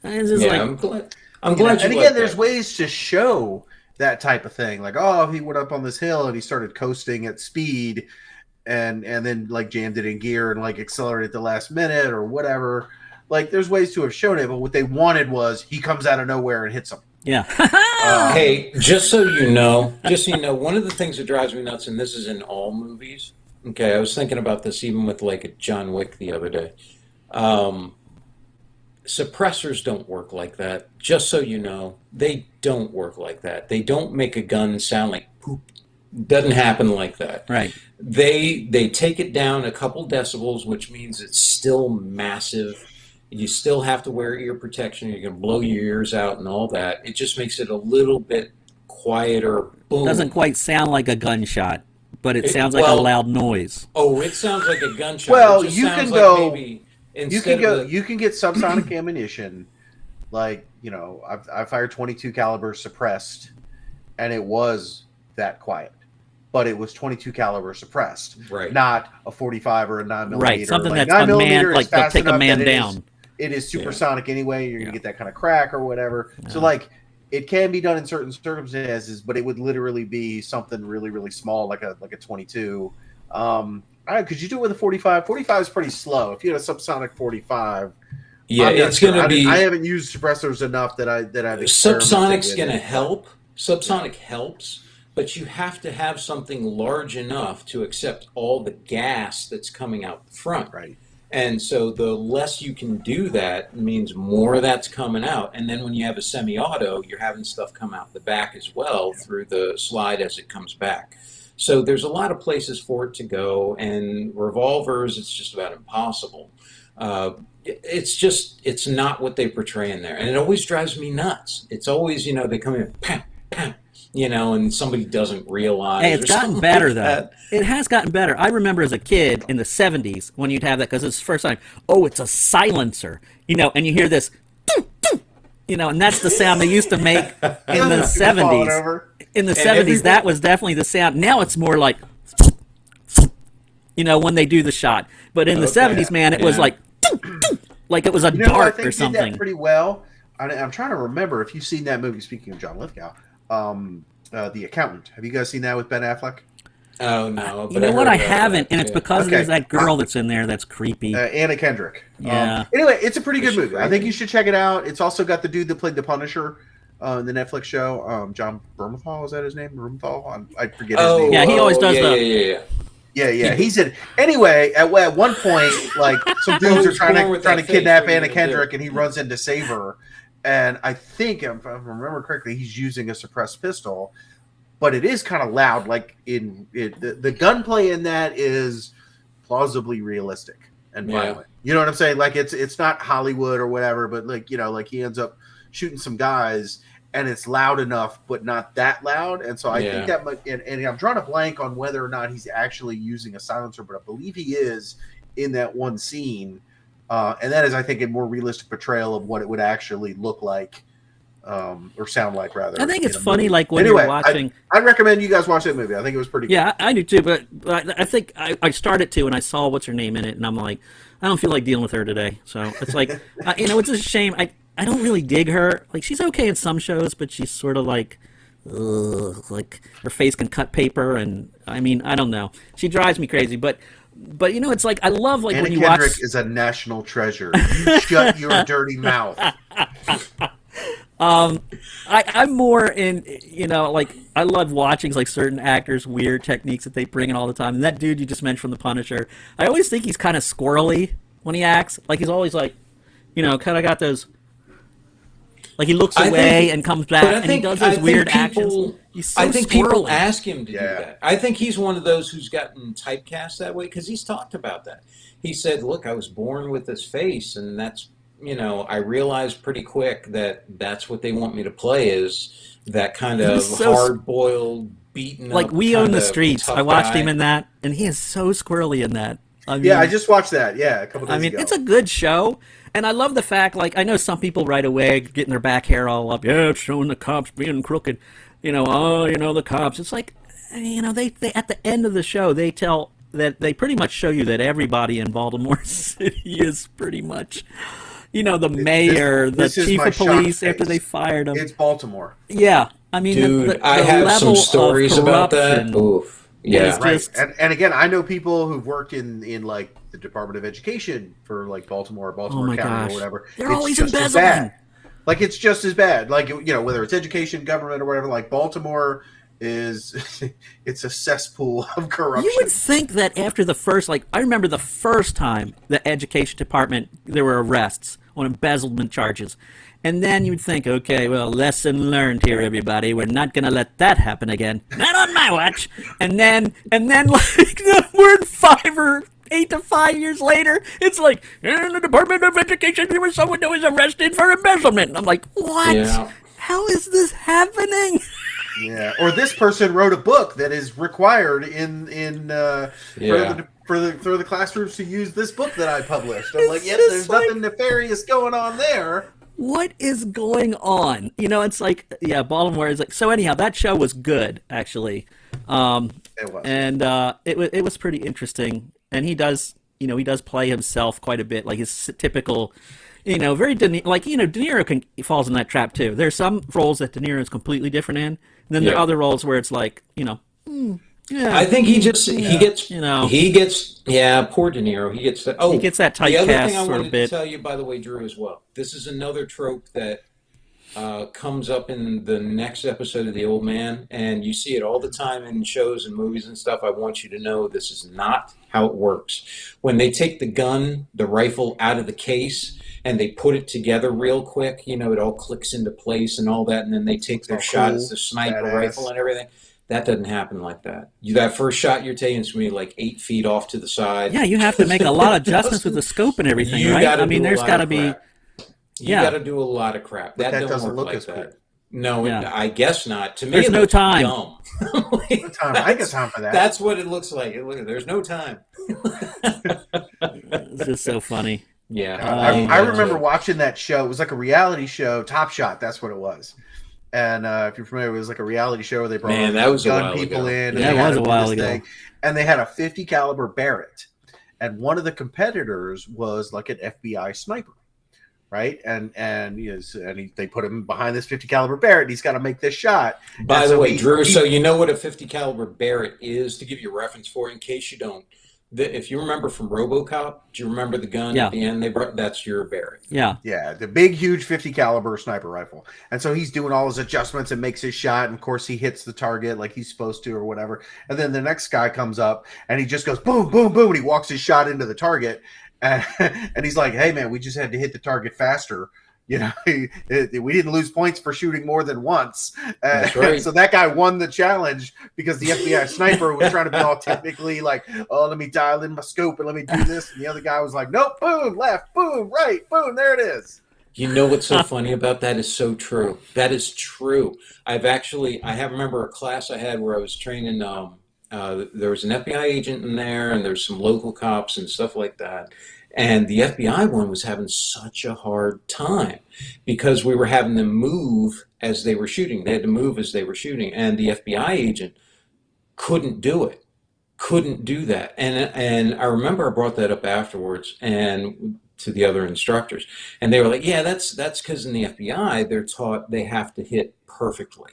And it's just Yeah, like, I'm glad you And like again, there's that. ways to show that type of thing. Like, oh, he went up on this hill and he started coasting at speed, and then jammed it in gear and accelerated at the last minute or whatever. Like, there's ways to have shown it, but what they wanted was he comes out of nowhere and hits him. yeah. Hey, just so you know, one of the things that drives me nuts, and this is in all movies. Okay, I was thinking about this even with a John Wick the other day. Suppressors don't work like that. Just so you know, they don't work like that. They don't make a gun sound like poop. Doesn't happen like that. Right. They take it down a couple decibels, which means it's still massive. You still have to wear ear protection. You're going to blow your ears out and all that. It just makes it a little bit quieter. Boom. Doesn't quite sound like a gunshot, but it sounds like a well- loud noise. Oh, it sounds like a gunshot. Well, It just you sounds can like go- maybe You instead can go. of the- You can get subsonic ammunition, I fired 22 caliber suppressed, and it was that quiet, but it was 22 caliber suppressed, Right. not a 45 or a 9 millimeter. Right, something Like, that's 9 a man, millimeter is like they'll fast take a enough man that down. It is Yeah. supersonic anyway. You're Yeah. gonna get that kind of crack or whatever. So it can be done in certain circumstances, but it would literally be something really, really small, like a 22. Could you do it with a 45? 45 is pretty slow. If you had a subsonic 45, yeah, I'm not it's sure. going to be. I haven't used suppressors enough that I've Subsonic's experimented going to with it. help. Subsonic helps, but you have to have something large enough to accept all the gas that's coming out the front. Right. And so the less you can do that means more of that's coming out. And then when you have a semi-auto, you're having stuff come out the back as well through the slide as it comes back. So there's a lot of places for it to go. And revolvers, it's just about impossible. It's not what they portray in there. And it always drives me nuts. It's always, they come in, pam, pam, and somebody doesn't realize. Hey, it's or gotten something better like though. that. It has gotten better. I remember as a kid in the '70s when you'd have that because it's the first time. Oh, it's a silencer, and you hear this, doo, doo, and that's the sound they used to make in the People falling '70s. over. In the And 70s, everything- that was definitely the sound. Now it's more like, when they do the shot. But in the Okay, 70s, man, it was yeah. like, like it was a You know who I dart think or did something. that pretty well? I'm trying to remember if you've seen that movie. Speaking of John Lithgow, The Accountant. Have you guys seen that with Ben Affleck? Oh no, You but know I what? heard I about haven't, that. and it's Yeah. because Okay. there's that girl that's in there that's creepy. Anna Kendrick. Yeah. Anyway, it's a pretty Is good she movie. I think creepy? you should check it out. It's also got the dude that played the Punisher in the Netflix show. John Bernthal, is that his name? Bernthal? I forget his name. Yeah, he always does yeah, the- Yeah. He's in. Anyway, at one point, like some dudes are he's trying born with to that kidnap face. What are you Anna gonna do? Kendrick, and he runs in to save her. And I think, if I remember correctly, he's using a suppressed pistol, but it is kind of loud. Like the gunplay in that is plausibly realistic and violent. You know what I'm saying? Like it's not Hollywood or whatever, but like like he ends up shooting some guys, and it's loud enough, but not that loud. And so I think that might, and I'm drawing a blank on whether or not he's actually using a silencer, but I believe he is in that one scene. And that is, I think, a more realistic portrayal of what it would actually look like, or sound like, rather. I think it's in a funny, movie. like when Anyway, you're watching. I'd recommend you guys watch that movie. I think it was pretty good. Yeah, I do too. But I think I started to, and I saw what's her name in it, and I'm like, I don't feel like dealing with her today. So it's like, it's a shame. I don't really dig her. Like she's okay in some shows, but she's sort of like, ugh, like her face can cut paper, and I mean, I don't know. She drives me crazy, but it's like I love like Anna when you Kendrick watch. is a national treasure. You shut your dirty mouth. I'm more in, like I love watching like certain actors' weird techniques that they bring in all the time. And that dude you just mentioned from The Punisher, I always think he's kind of squirrely when he acts. Like he's always like, kind of got those. Like he looks away and comes back, and he does those weird actions. He's so I think people squirrely. ask him to do that. I think he's one of those who's gotten typecast that way because he's talked about that. He said, "Look, I was born with this face, and that's I realized pretty quick that that's what they want me to play is that kind of so hard-boiled, beaten like up. We Own the kinda Streets. tough I watched guy. him in that, and he is so squirrely in that. I mean, Yeah, I just watched that. Yeah, a couple days ago. it's a good show, and I love the fact. Like, I know some people right away getting their back hair all up. Yeah, it's showing the cops being crooked. The cops. It's like, they at the end of the show they tell that they pretty much show you that everybody in Baltimore City is pretty much, the mayor, this the is chief my of police shock after face. they fired him. It's Baltimore. Yeah, I mean, Dude, the I have level some stories of about that. corruption Oof. Yeah. is Right. just- And again, I know people who've worked in like the Department of Education for like Baltimore Oh my County gosh. or whatever. They're It's always just as embezzling. bad. Like it's just as bad. Like whether it's education, government, or whatever. Like Baltimore is, it's a cesspool of corruption. You would think that after the first, I remember the first time the education department, there were arrests on embezzlement charges. And then you'd think, okay, well, lesson learned here, everybody. We're not going to let that happen again. Not on my watch. And then we're 8 to 5 years later, it's like, in the Department of Education, there was someone that was arrested for embezzlement. And I'm like, what? Yeah. How is this happening? Yeah. Or this person wrote a book that is required for the classrooms to use this book that I published. I'm like, yeah, there's nothing nefarious going on there. What is going on? It's like, yeah, Baltimore is like. So anyhow, that show was good, actually. It was. And it was pretty interesting. And he does play himself quite a bit, like his typical, very De Niro falls in that trap too. There's some roles that De Niro is completely different in, and then there are other roles where it's like, yeah. I think he gets poor De Niro. He gets that. He gets that the other typecast thing I sort of wanted to bit. tell you, by the way, Drew, as well. This is another trope that comes up in the next episode of The Old Man, and you see it all the time in shows and movies and stuff. I want you to know this is not how it works. When they take the rifle out of the case, and they put it together real quick, it all clicks into place and all that, and then they take their shot as the sniper rifle and everything. That doesn't happen like that. That first shot you're taking is going to be like 8 feet off to the side. Yeah, you have to make a lot of adjustments with the scope and everything, right? I mean, there's got to be. You got to do a lot of crap. That don't doesn't work look like as that. cool. No, Yeah. I guess not. To me, There's it no looks time. dumb. I got time for that. That's what it looks like. There's no time. It's just so funny. Yeah. I remember watching that show. It was like a reality show, Top Shot. That's what it was. And if you're familiar, it was like a reality show where they brought that was a gun while people ago. in. Yeah, and it was they a had while this ago. thing, and they had a 50 caliber Barrett. and one of the competitors was like an FBI sniper, right? And they put him behind this 50 caliber Barrett. And he's got to make this shot. By And the so way, Drew, so you know what a 50 caliber Barrett is, to give you a reference for, in case you don't. If you remember from RoboCop, do you remember the gun Yeah. at the end they brought? That's your Barrett. Yeah. Yeah, the big, huge 50 caliber sniper rifle. And so he's doing all his adjustments and makes his shot. And of course, he hits the target like he's supposed to or whatever. And then the next guy comes up and he just goes boom, boom, boom. And he walks his shot into the target. And he's like, hey, man, we just had to hit the target faster. You know, we didn't lose points for shooting more than once. That's right. So that guy won the challenge because the FBI sniper was trying to be all technically like, oh, let me dial in my scope and let me do this. And the other guy was like, nope, boom, left, boom, right, boom, there it is. You know what's so funny about that is so true. That is true. I remember a class I had where I was training. There was an FBI agent in there, and there's some local cops and stuff like that. And the FBI one was having such a hard time because we were having them move as they were shooting. They had to move as they were shooting, and the FBI agent couldn't do it. Couldn't do that. And I remember I brought that up afterwards and to the other instructors, and they were like, "Yeah, that's because in the FBI they're taught they have to hit perfectly.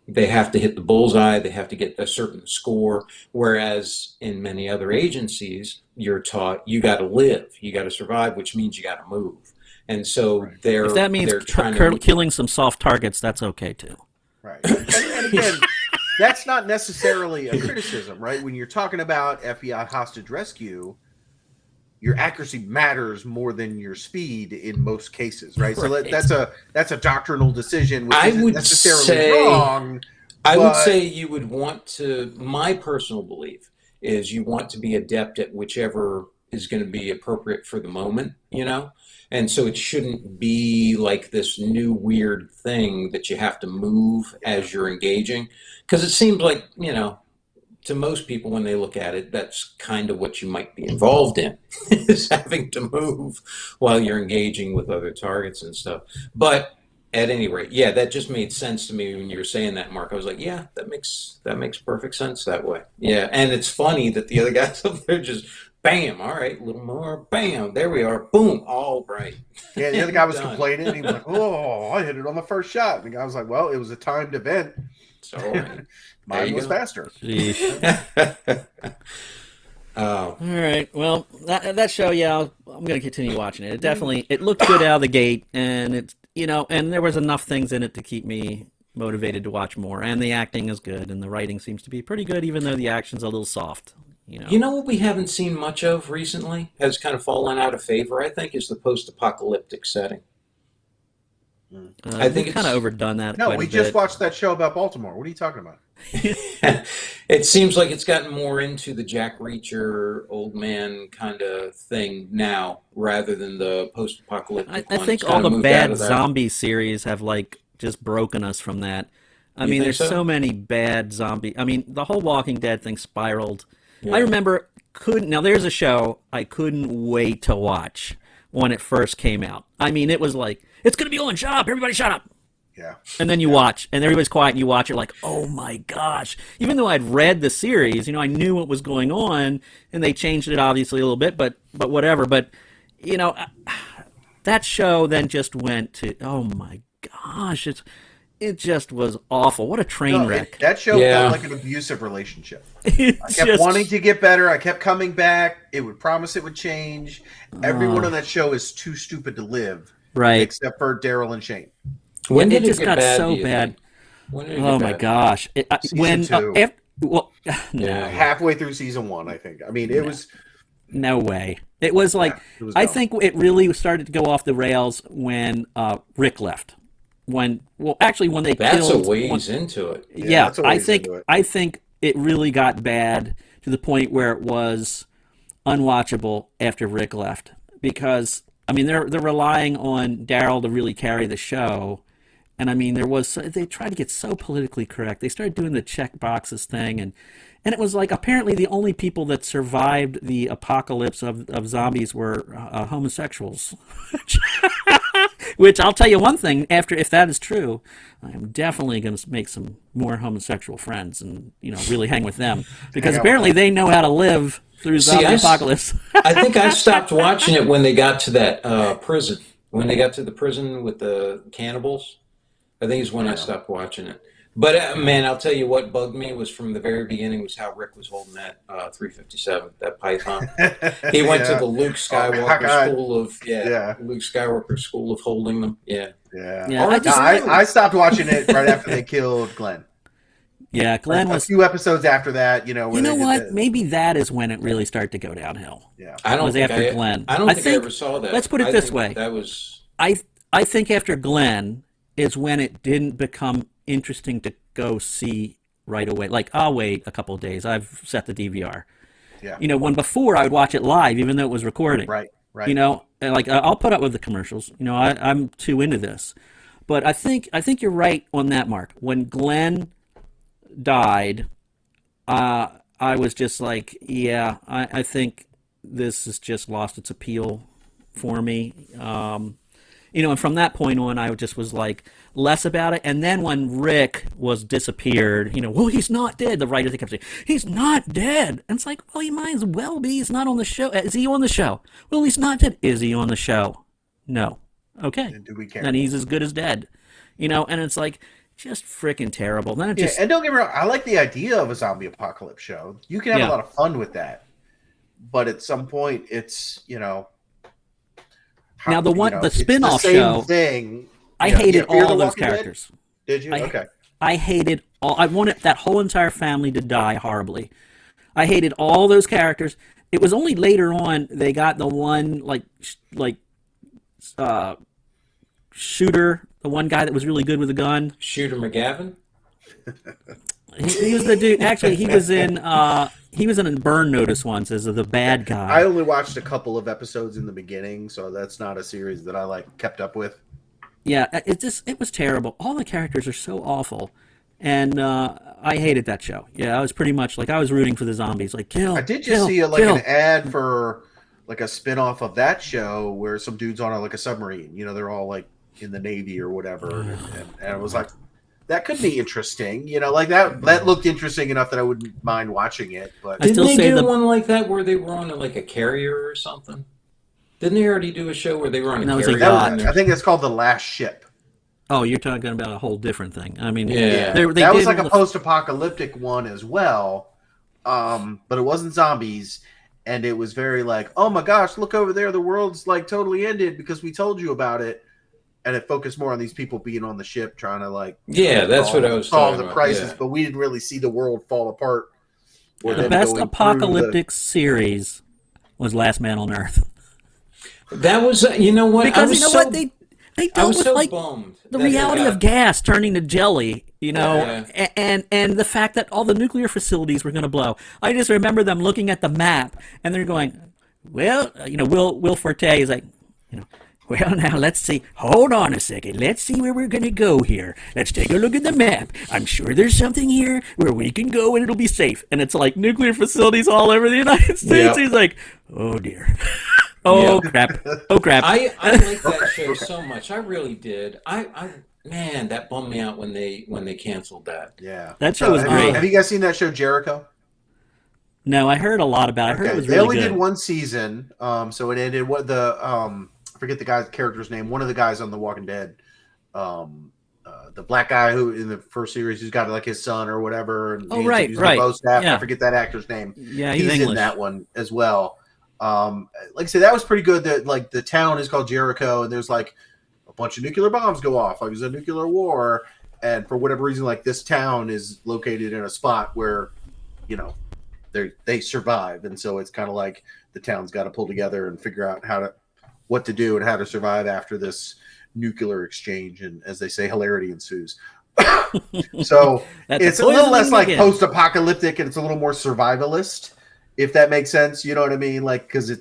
They have to hit the bullseye. They have to get a certain score. Whereas in many other agencies, you're taught you got to live, you got to survive, which means you got to move. And so If that means killing some soft targets, that's okay too. Right. And again, that's not necessarily a criticism, right? When you're talking about FBI hostage rescue, your accuracy matters more than your speed in most cases, right? So that's a doctrinal decision, which isn't necessarily wrong. I would say you would want to. My personal belief is you want to be adept at whichever is going to be appropriate for the moment, you know. And so it shouldn't be like this new weird thing that you have to move as you're engaging, because it seems like, you know, to most people, when they look at it, that's kind of what you might be involved in, is having to move while you're engaging with other targets and stuff. But at any rate, yeah, that just made sense to me when you were saying that, Mark. I was like, yeah, that makes perfect sense that way. Yeah, and it's funny that the other guys up there just, bam, all right, a little more, bam, there we are, boom, all right. Yeah, the other guy was complaining. He was like, oh, I hit it on the first shot. And the guy was like, well, it was a timed event. So all right. Mine was faster. All right. Well, that show, yeah, I'm going to continue watching it. It looked good out of the gate, and it's, you know, and there was enough things in it to keep me motivated to watch more. And the acting is good, and the writing seems to be pretty good, even though the action's a little soft. You know what we haven't seen much of recently, has kind of fallen out of favor, I think, is the post-apocalyptic setting. I think it's kind of overdone that. No, we just watched that show about Baltimore. What are you talking about? It seems like it's gotten more into the Jack Reacher, old man kind of thing now, rather than the post-apocalyptic. I think all the bad zombie series have like just broken us from that. I mean, there's so many bad zombie. I mean, the whole Walking Dead thing spiraled. Yeah. I remember now there's a show I couldn't wait to watch when it first came out. I mean, it was like, it's going to be on, shut up, everybody shut up. Yeah. And then you watch, and everybody's quiet, and you watch it like, oh my gosh. Even though I'd read the series, you know, I knew what was going on, and they changed it obviously a little bit, but whatever. But, you know, that show then just went to, oh my gosh, it just was awful. What a train wreck. That show felt like an abusive relationship. I kept wanting to get better. I kept coming back. It would promise it would change. Everyone on that show is too stupid to live. Right. Except for Daryl and Shane. When did it just got bad, so bad. Oh my gosh. Season 2. No. Halfway through season 1, I think. I mean, it was... No way. It was like, I think it really started to go off the rails when Rick left. When they killed... That's a ways into it. Yeah, I think it really got bad to the point where it was unwatchable after Rick left. Because, I mean, they're relying on Daryl to really carry the show. And I mean, they tried to get so politically correct. They started doing the check boxes thing, and it was like apparently the only people that survived the apocalypse of zombies were homosexuals. Which I'll tell you one thing: if that is true, I am definitely going to make some more homosexual friends and really hang with them because apparently they know how to live through See, zombie apocalypse. I think I stopped watching it when they got to that prison. When they got to the prison with the cannibals, I think is when I stopped watching it. But man, I'll tell you what bugged me was from the very beginning was how Rick was holding that 357, that Python. He went to the Luke Skywalker school of Luke Skywalker school of holding them. Yeah. I stopped watching it right after they killed Glenn. Yeah, Glenn was a few episodes after that. You know what? Maybe that is when it really started to go downhill. Yeah, I don't think after Glenn. I don't think I ever saw that. Let's put it this way. That was. I think after Glenn is when it didn't become interesting to go see right away. Like, I'll wait a couple of days. I've set the DVR. Yeah. You know, when before I would watch it live, even though it was recording. Right. You know, and like I'll put up with the commercials. You know, I'm too into this. But I think you're right on that, Mark. When Glenn died, I was just like, yeah, I think this has just lost its appeal for me. You know, and from that point on, I just was like less about it. And then when Rick was disappeared, you know, well, he's not dead. The writers kept saying, he's not dead. And it's like, well, he might as well be. He's not on the show. Is he on the show? Well, he's not dead. Is he on the show? No. Okay. And do we care? Then he's as good as dead. You know, and it's like just freaking terrible. Then it just and don't get me wrong, I like the idea of a zombie apocalypse show. You can have a lot of fun with that. But at some point, it's, you know. Now the spin-off show thing. I hated all those characters. Did you? Okay. I hated all. I wanted that whole entire family to die horribly. I hated all those characters. It was only later on they got the one shooter, the one guy that was really good with a gun. Shooter McGavin. He was the dude. Actually, he was in Burn Notice once as the bad guy. I only watched a couple of episodes in the beginning, so that's not a series that I kept up with. Yeah, it was terrible. All the characters are so awful, and I hated that show. Yeah, I was pretty much like I was rooting for the zombies. Like kill. I did just see an ad for like a spin-off of that show where some dude's on a submarine. You know, they're all like in the Navy or whatever, and I was like, that could be interesting. You know, like that looked interesting enough that I wouldn't mind watching it. But didn't they do one like that where they were on a carrier or something? Didn't they already do a show where they were on a carrier? I think it's called The Last Ship. Oh, you're talking about a whole different thing. I mean, that was like a post-apocalyptic one as well, but it wasn't zombies, and it was very like, oh my gosh, look over there, the world's like totally ended because we told you about it. And it focused more on these people being on the ship trying to that's what I was solve the crisis, but we didn't really see the world fall apart. The best apocalyptic series was Last Man on Earth. That was, you know what? Because you know what they dealt with bummed the reality of gas turning to jelly, you know, and the fact that all the nuclear facilities were going to blow. I just remember them looking at the map and they're going, well, you know, Will Forte is like, you know. Well, now let's see. Hold on a second. Let's see where we're going to go here. Let's take a look at the map. I'm sure there's something here where we can go and it'll be safe. And it's like nuclear facilities all over the United States. Yep. He's like, oh dear. Crap. Oh crap. I like that show so much. I really did. Man, that bummed me out when they canceled that. Yeah. That show was great. Have you guys seen that show Jericho? No, I heard a lot about it. I heard it was really good. They only did one season. So it ended I forget the guy's character's name. One of the guys on The Walking Dead, the black guy who in the first series who's got his son or whatever. And right. I forget that actor's name. Yeah, he's in that one as well. Like I said, that was pretty good. That the town is called Jericho, and there's a bunch of nuclear bombs go off. There's a nuclear war, and for whatever reason, this town is located in a spot where, you know, they survive, and so it's kind of like the town's got to pull together and figure out what to do and how to survive after this nuclear exchange, and as they say, hilarity ensues. So it's a little less post-apocalyptic, and it's a little more survivalist, if that makes sense. You know what I mean? Because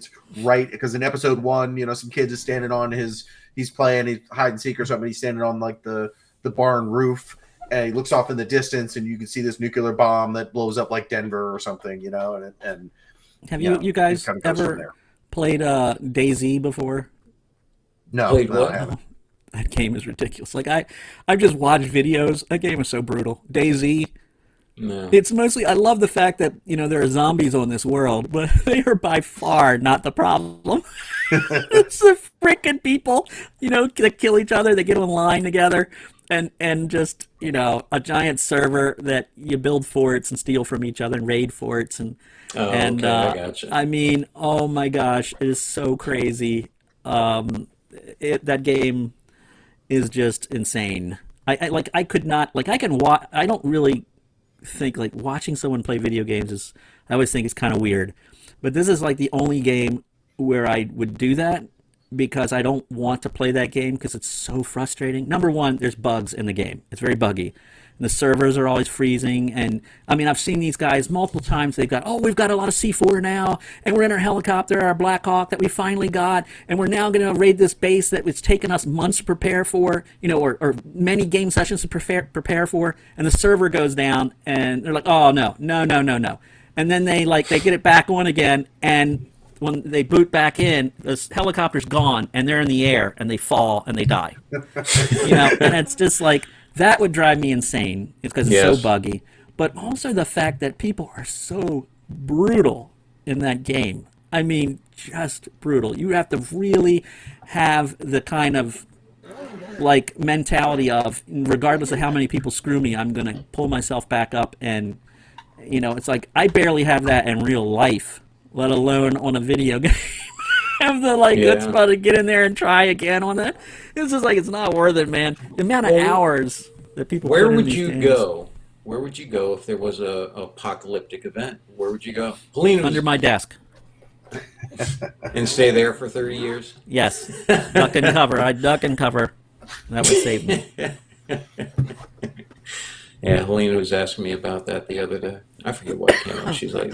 in episode 1, you know, some kid is standing on he's playing hide and seek or something. He's standing on the barn roof, and he looks off in the distance, and you can see this nuclear bomb that blows up Denver or something, you know. And have you guys ever played DayZ before? No, played no, what? I haven't. That game is ridiculous. I've just watched videos. That game is so brutal. DayZ, No. It's mostly, I love the fact that, there are zombies on this world, but they are by far not the problem. It's the freaking people, that kill each other. They get online together and just, a giant server that you build forts and steal from each other and raid forts Oh, and okay, I gotcha. I mean, oh my gosh, it is so crazy. Um, that game is just insane. I could not like I can watch. I don't really think like watching someone play video games is. I always think it's kind of weird, but this is like the only game where I would do that because I don't want to play that game because it's so frustrating. Number one, there's bugs in the game. It's very buggy. And the servers are always freezing, and I mean, I've seen these guys multiple times. We've got a lot of C4 now, and we're in our helicopter, our Black Hawk that we finally got, and we're now going to raid this base that it's taken us months to prepare for, or many game sessions to prepare for, and the server goes down, and they're like, oh no, no, no, no, no, and then they get it back on again, and when they boot back in, this helicopter's gone, and they're in the air, and they fall and they die, and it's just like. That would drive me insane. It's because it's so buggy. But also the fact that people are so brutal in that game. I mean, just brutal. You have to really have the kind of like mentality of, regardless of how many people screw me, I'm going to pull myself back up. And, it's like I barely have that in real life, let alone on a video game. Have the let's about to get in there and try again on that. It's just like it's not worth it, man. The amount of hours that people. Where put would in you games. go? Where would you go if there was a apocalyptic event? Where would you go? Helene Under my desk. And stay there for 30 years? Yes, duck and cover. I duck and cover. That would save me. Yeah, Helena was asking me about that the other day. I forget what came up. She's like,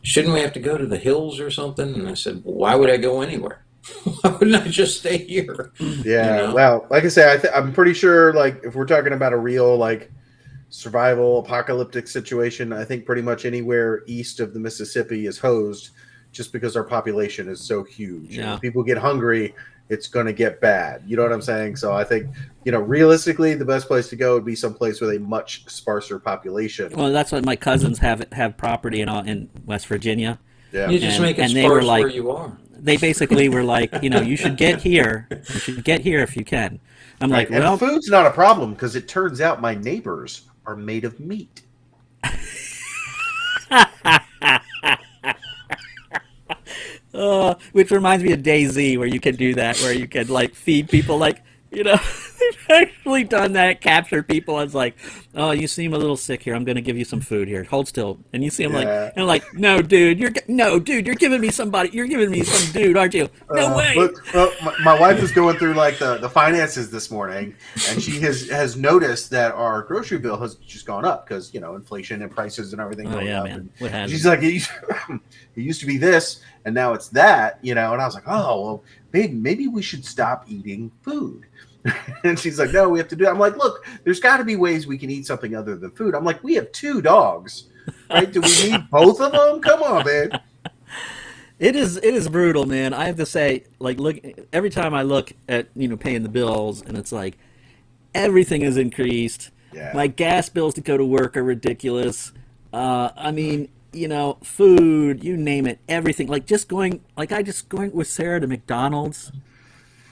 shouldn't we have to go to the hills or something? And I said, well, why would I go anywhere? Why wouldn't I just stay here? Yeah, well, like I say, I'm pretty sure, like, if we're talking about a real, like, survival apocalyptic situation, I think pretty much anywhere east of the Mississippi is hosed just because our population is so huge. Yeah. If people get hungry, it's going to get bad. You know what I'm saying? So I think, realistically, the best place to go would be someplace with a much sparser population. Well, that's what my cousins have property in West Virginia. Yeah. You just make it they were sparse like, where you are. They basically were like, you should get here. You should get here if you can. I'm like, and well, food's not a problem because it turns out my neighbors are made of meat. which reminds me of DayZ, where you can do that, where you can like feed people, like they've actually done that, capture people. It's like, oh, you seem a little sick here. I'm going to give you some food here. Hold still, and you see them like, no, dude, you're giving me somebody. You're giving me some dude, aren't you? No way. My wife is going through like the finances this morning, and she has noticed that our grocery bill has just gone up because inflation and prices and everything. Oh yeah, up. man. What happened? She's like, it used to be this, and now it's that. And I was like, oh well, babe, maybe we should stop eating food. And she's like, no, we have to do it. I'm like, look, there's got to be ways we can eat something other than food. I'm like, we have 2 dogs, right? Do we need both of them? Come on, man. It is brutal, man. I have to say, like, look, every time I look at paying the bills, and it's like everything is increased. Yeah. My gas bills to go to work are ridiculous. I mean, food, you name it, everything. Like going with Sarah to McDonald's.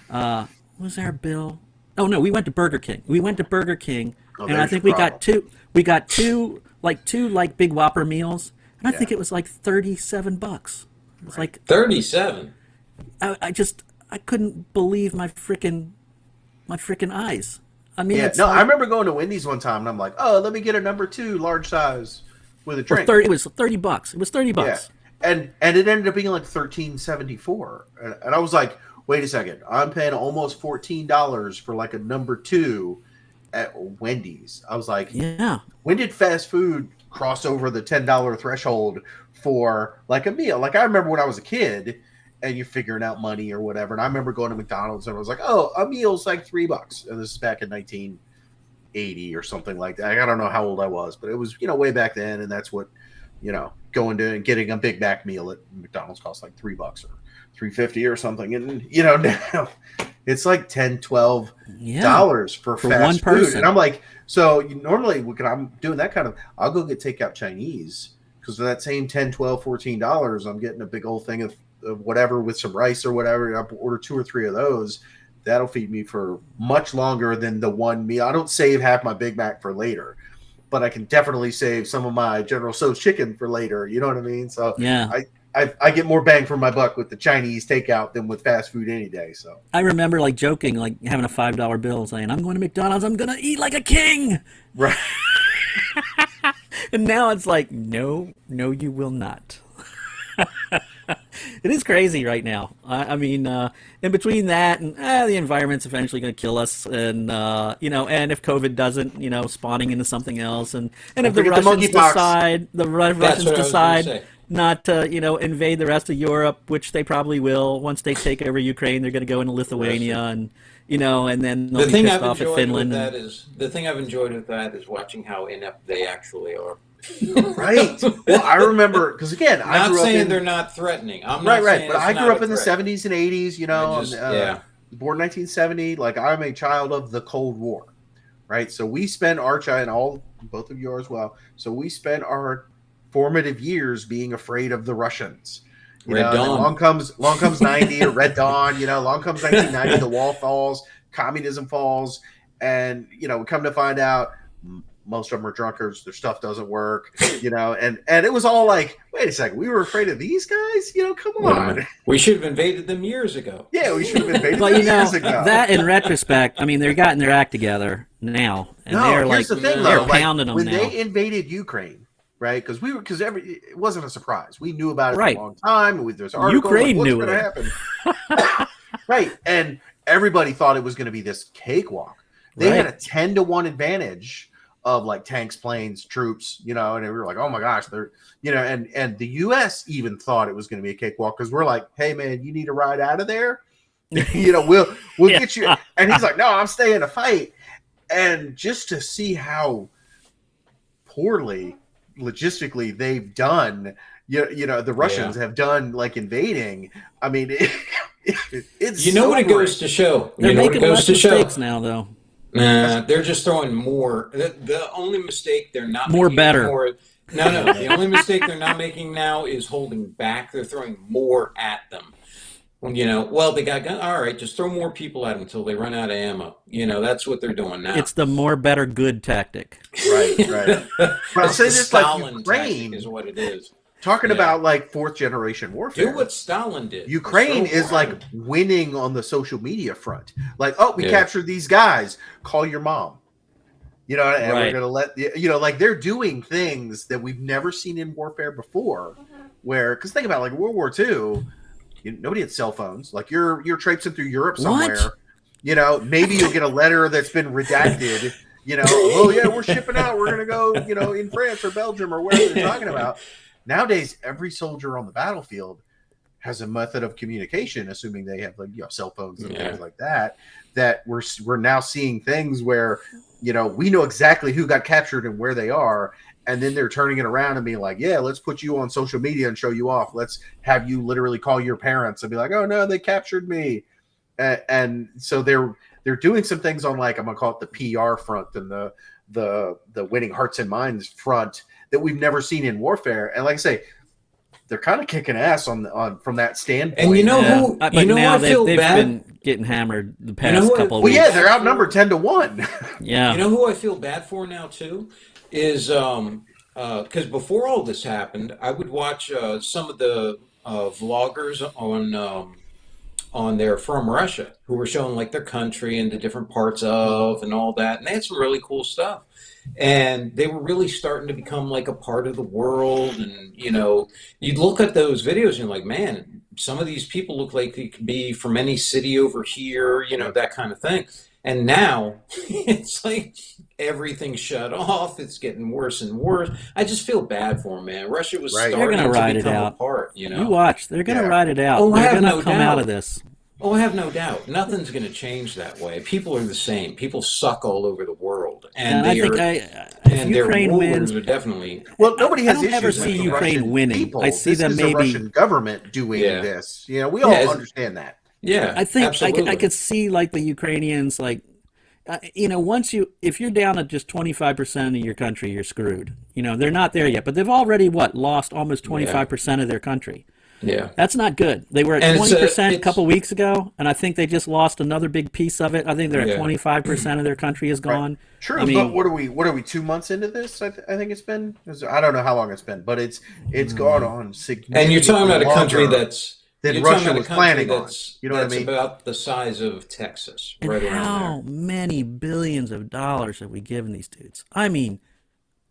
What was our bill? Oh no, we went to Burger King. And I think we got two. We got two big Whopper meals, and I think it was like $37. It was like 37. I couldn't believe my freaking eyes. I mean, I remember going to Wendy's one time, and I'm like, oh, let me get a number 2 large size with a drink. It was $30. It was $30. Yeah. And it ended up being like $13.74, and I was like, wait a second, I'm paying almost $14 for like a number 2 at Wendy's. I was like, yeah. When did fast food cross over the $10 threshold for like a meal? Like I remember when I was a kid and you're figuring out money or whatever. And I remember going to McDonald's and I was like, oh, a meal's like $3. And this is back in 1980 or something like that. I don't know how old I was, but it was, way back then. And that's what, going to and getting a Big Mac meal at McDonald's cost like $3 or $3.50 or something. And, now It's like 10, 12 Yeah, dollars for for fast one food, person. and I'm like, so normally when I'm doing that kind of, I'll go get takeout Chinese because for that same 10, 12, $14, I'm getting a big old thing of whatever with some rice or whatever. I'll order 2 or 3 of those. That'll feed me for much longer than the one meal. I don't save half my Big Mac for later, but I can definitely save some of my General Tso's chicken for later. You know what I mean? So Yeah. I get more bang for my buck with the Chinese takeout than with fast food any day. So I remember like joking, like having a $5 bill saying, I'm going to McDonald's, I'm going to eat like a king. right. And now it's like, no, no, you will not. It is crazy right now. I mean, in between that and the environment's eventually going to kill us, and and if COVID doesn't, spawning into something else, and if the forget the Russians monkeypox. decide, That's what I was gonna say. not to, invade the rest of Europe, which they probably will. Once they take over Ukraine, they're going to go into Lithuania, and and then they'll The be thing pissed I've off at enjoyed with Finland. that is the thing I've enjoyed with that is watching how inept they actually are. Right. Well, I remember because again, I Not grew up saying in they're not threatening. I'm right, not right. saying But it's I not grew a up in the threat. 70s and 80s. I just, yeah. Born 1970. Like I'm a child of the Cold War, right? So we spent our child, and both of you are as well. So we spent our formative years being afraid of the Russians. Red And then Dawn. long comes 90 or Red Dawn. Long comes 1990. The wall falls, communism falls, and we come to find out most of them are drunkards. Their stuff doesn't work. And it was all like, wait a second, we were afraid of these guys. Come Wait a on. minute. We should have invaded them years ago. Yeah, we should have invaded But them years ago. that in retrospect, I mean, they're getting their act together now, and No, they're here's like the thing they're though. Like, pounding them when now. they invaded Ukraine, right? Because it wasn't a surprise. We knew about it Right. for a long time. There's articles Ukraine like, knew what's it. going to happen. Right, and everybody thought it was going to be this cakewalk. They had a 10-1 advantage of like tanks, planes, troops, and we were like, oh my gosh, they're, and the U.S. even thought it was going to be a cakewalk because we're like, hey man, you need a ride out of there, we'll Yeah. get you. And he's like, no, I'm staying to fight. And just to see how poorly logistically they've done, the Russians have done like invading. I mean, it's What it goes to show. They're What it making goes less to show. mistakes now, though. They're just throwing more. The only mistake they're not More making better. anymore- No. The only mistake they're not making now is holding back. They're throwing more at them. Well, they got guns. All right, just throw more people at them until they run out of ammo. That's what they're doing now. It's the more, better, good tactic. right. But I'll It's say the this, like Stalin Ukraine, tactic is what it is. talking Yeah. about like fourth generation warfare. Do what Stalin did. Ukraine Just throw is more at like 'em. winning on the social media front. Like, oh, we Yeah. captured these guys. Call your mom. And Right. we're gonna let like they're doing things that we've never seen in warfare before. Where, because think about like World War II, nobody had cell phones. Like you're traipsing through Europe somewhere. What? Maybe you'll get a letter that's been redacted. Oh yeah, we're shipping out. We're gonna go, in France or Belgium or wherever they're talking about. Nowadays, every soldier on the battlefield has a method of communication, assuming they have like cell phones and things like that. That we're now seeing things where we know exactly who got captured and where they are, and then they're turning it around and being like, yeah, let's put you on social media and show you off. Let's have you literally call your parents and be like, oh no, they captured me, and so they're doing some things on like I'm gonna call it the PR front and the winning hearts and minds front that we've never seen in warfare. And like I say, they're kind of kicking ass on from that standpoint. And who? But Who now I feel they've bad. been getting hammered the past who I- couple of Well, weeks. yeah, they're outnumbered 10-1. Yeah. Who I feel bad for now too is because before all this happened, I would watch some of the vloggers on there from Russia who were showing like their country and the different parts of and all that, and they had some really cool stuff. And they were really starting to become like a part of the world. And you'd look at those videos and you're like, man, some of these people look like they could be from any city over here, that kind of thing. And now it's like everything's shut off. It's getting worse and worse. I just feel bad for them, man. Russia was Right. They're starting gonna to ride it become out. apart. You watch. They're going to Yeah. ride it out. Oh, I They're have going to no come doubt. out of this. Oh, I have no doubt. Nothing's going to change that way. People are the same. People suck all over the world, and I they think are. if And their Ukraine rulers wins, are definitely. Well, nobody has I don't issues ever with see the Ukraine Russian winning. people. I see This them is maybe- the Russian government doing Yeah. this. We all Yeah, understand that. Yeah, I think I absolutely. could see like the Ukrainians like if you're down at just 25% of your country, you're screwed. They're not there yet, but they've already lost almost Yeah, 25% of their country. yeah. That's not good. They were at And 20% a it's couple weeks ago, and I think they just lost another big piece of it. I think they're at yeah. 25% of their country is Right. gone. I True, but mean, what are we 2 months into this? I think it's been. I don't know how long it's been, but it's gone on And you're talking significantly about a country longer that's than you're talking Russia about a was country planning on. that's You know what I that's mean? about the size of Texas, and right around how there. many billions of dollars have we given these dudes? I mean,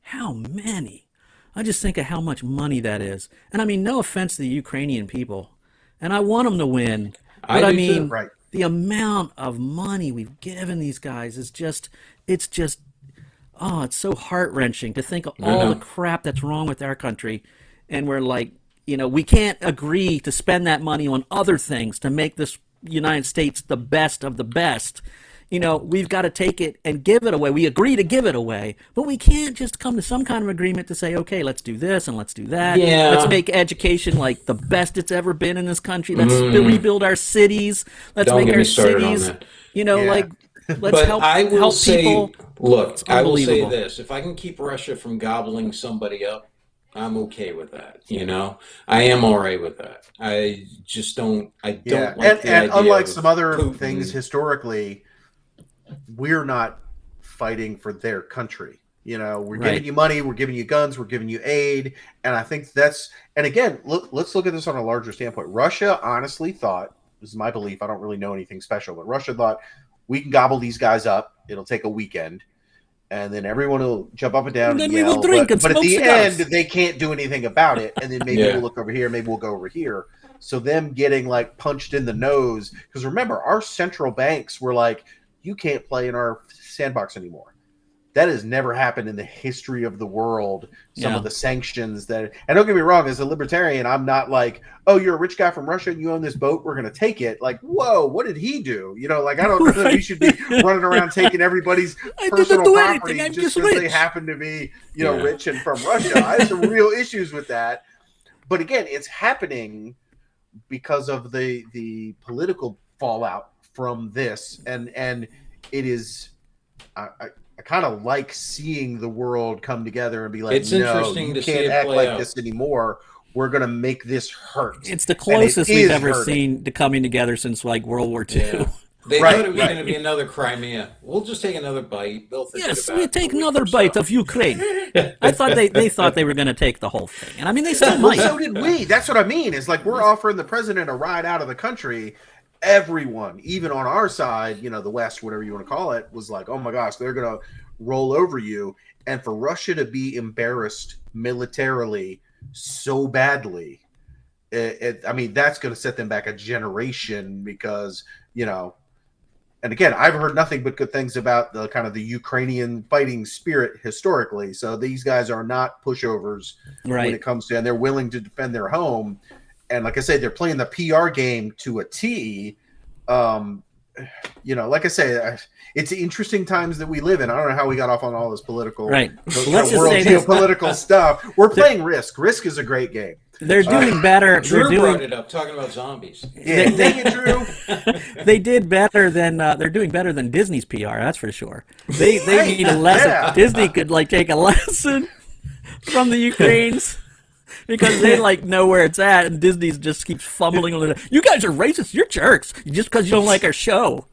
how many? I just think of how much money that is. And I mean, no offense to the Ukrainian people, and I want them to win, but I I do too. mean, Right. the amount of money we've given these guys it's just, oh, it's so heart wrenching to think of I all the know. crap that's wrong with our country. And we're like, we can't agree to spend that money on other things to make this United States the best of the best. We've got to take it and give it away. We agree to give it away, but we can't just come to some kind of agreement to say, okay, let's do this and let's do that. Let's Yeah. make education like the best it's ever been in this country. Let's Mm, rebuild our cities. Let's don't make get our me started on cities, that. Yeah. like, let's But help I will help say, people. look, It's I will say unbelievable. this: if I can keep Russia from gobbling somebody up, I'm okay with that. I am all right with that. I just don't. I Yeah. don't And like the and idea unlike some of other things Putin. historically, we're not fighting for their country. We're giving Right. you money, we're giving you guns, we're giving you aid, and I think that's. And again, let's look at this on a larger standpoint. Russia honestly thought, this is my belief. I don't really know anything special, but Russia thought we can gobble these guys up. It'll take a weekend, and then everyone will jump up and down And and then we will yell. drink But and but at smoke the end, cigars. they can't do anything about it. And then maybe we'll Yeah, look over here, maybe we'll go over here. So them getting like punched in the nose, because remember, our central banks were like, you can't play in our sandbox anymore. That has never happened in the history of the world. Some of Yeah. the sanctions that, and don't get me wrong, as a libertarian, I'm not like, oh, you're a rich guy from Russia and you own this boat, we're going to take it. Like, whoa, what did he do? Like, I don't know that we Right. should be running around taking everybody's I didn't personal do anything. property I'm just just because they rich. happen to be, yeah. rich and from Russia. I have some real issues with that. But again, it's happening because of the political fallout from this, and it is. I kind of like seeing the world come together and be like, It's no, interesting you to see can't it act play like out. this anymore. We're gonna make this hurt, It's the and it closest we've is ever hurting. seen to coming together since like World War II. Yeah. They thought Right, it was going right. to be another Crimea. We'll just take another bite. They'll forget Yes, we about it in a take week another or bite so. of Ukraine. I thought they thought they were going to take the whole thing, and I mean they still Well, might. so did we. That's what I mean. Is like we're offering the president a ride out of the country. Everyone, even on our side, the West, whatever you want to call it, was like, oh my gosh, they're gonna roll over you. And for Russia to be embarrassed militarily so badly, I mean, that's going to set them back a generation because, and again, I've heard nothing but good things about the kind of the Ukrainian fighting spirit historically. So these guys are not pushovers when Right. it comes to, and they're willing to defend their home. And like I said, they're playing the PR game to a T. Um, like I say, it's interesting times that we live in. I don't know how we got off on all this political, Right. Well, let's kind of just world say this: geopolitical stuff. We're they're, playing Risk. Risk is a great game. they're Uh, doing better. They're Drew brought doing it up, talking about zombies. yeah, they dang it, Drew. they did better than they're doing better than Disney's PR. That's for sure. They Right? need a lesson. Yeah. Disney could like take a lesson from the Ukrainians. Because they like know where it's at, and Disney just keeps fumbling on it. You guys are racist. You're jerks. Just because you don't like our show.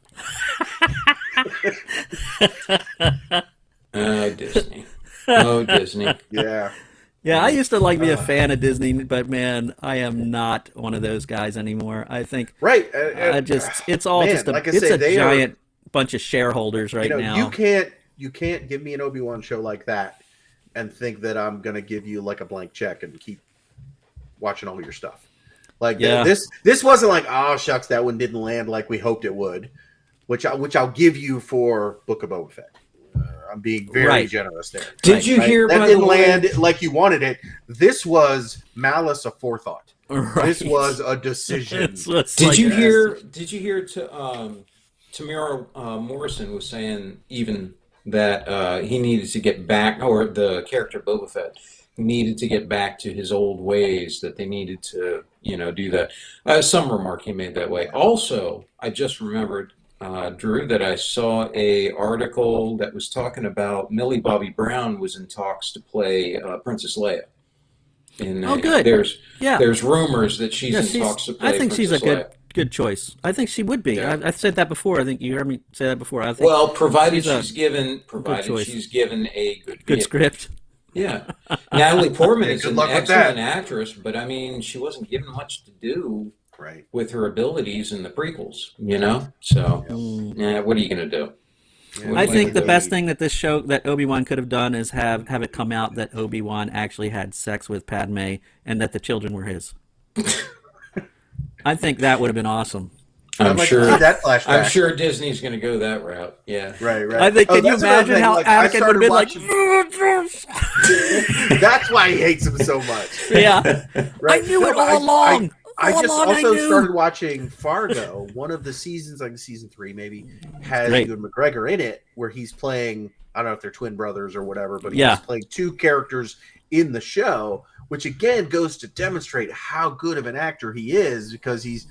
Oh, Disney. Oh, Disney. Yeah. Yeah, I used to like be a fan of Disney, but man, I am not one of those guys anymore. I think Right. I just it's all Man, just like I it's say, a they are. giant bunch of shareholders right You now. can't give me an Obi-Wan show like that and think that I'm gonna give you like a blank check and keep watching all your stuff. Like Yeah. this wasn't like, oh shucks, that one didn't land like we hoped it would, which I'll give you for Book of Boba Fett. I'm being very Right. generous there. Did you Right? hear, That by the didn't way? land like you wanted it. This was malice aforethought. Right. This was a decision. It's Did like you hear? Did you hear? Tamara Morrison was saying even that he needed to get back, or the character Boba Fett needed to get back to his old ways, that they needed to, do that. Some remark he made that way. Also, I just remembered, Drew, that I saw a article that was talking about Millie Bobby Brown was in talks to play Princess Leia. Oh, good. Yeah. There's rumors that she's in talks to play I think Princess she's a Leia. good choice. I think she would be. Yeah. I've said that before. I think you heard me say that before. I think Well, provided she's given choice. she's given a good good vehicle. script. Yeah. Natalie Portman is good an luck with excellent that. actress, but I mean, she wasn't given much to do Right. with her abilities in the prequels, So, what are you going to do? Yeah, I think the they- best thing that this show that Obi-Wan could have done is have it come out that Obi-Wan actually had sex with Padme and that the children were his. I think that would have been awesome. I'm like to sure see that flashback. I'm sure Disney's going to go that route. Yeah. Right. I think. Can you that's another imagine thing, how like, I Anakin would have been like? That's why he hates him so much. Yeah, Right? I knew No, it but all along. I All just along I also knew. started watching Fargo. One of the seasons, like season 3 maybe, has Great. Ewan McGregor in it, where he's playing, I don't know if they're twin brothers or whatever, but he's Yeah. playing two characters in the show, which again goes to demonstrate how good of an actor he is, because he's,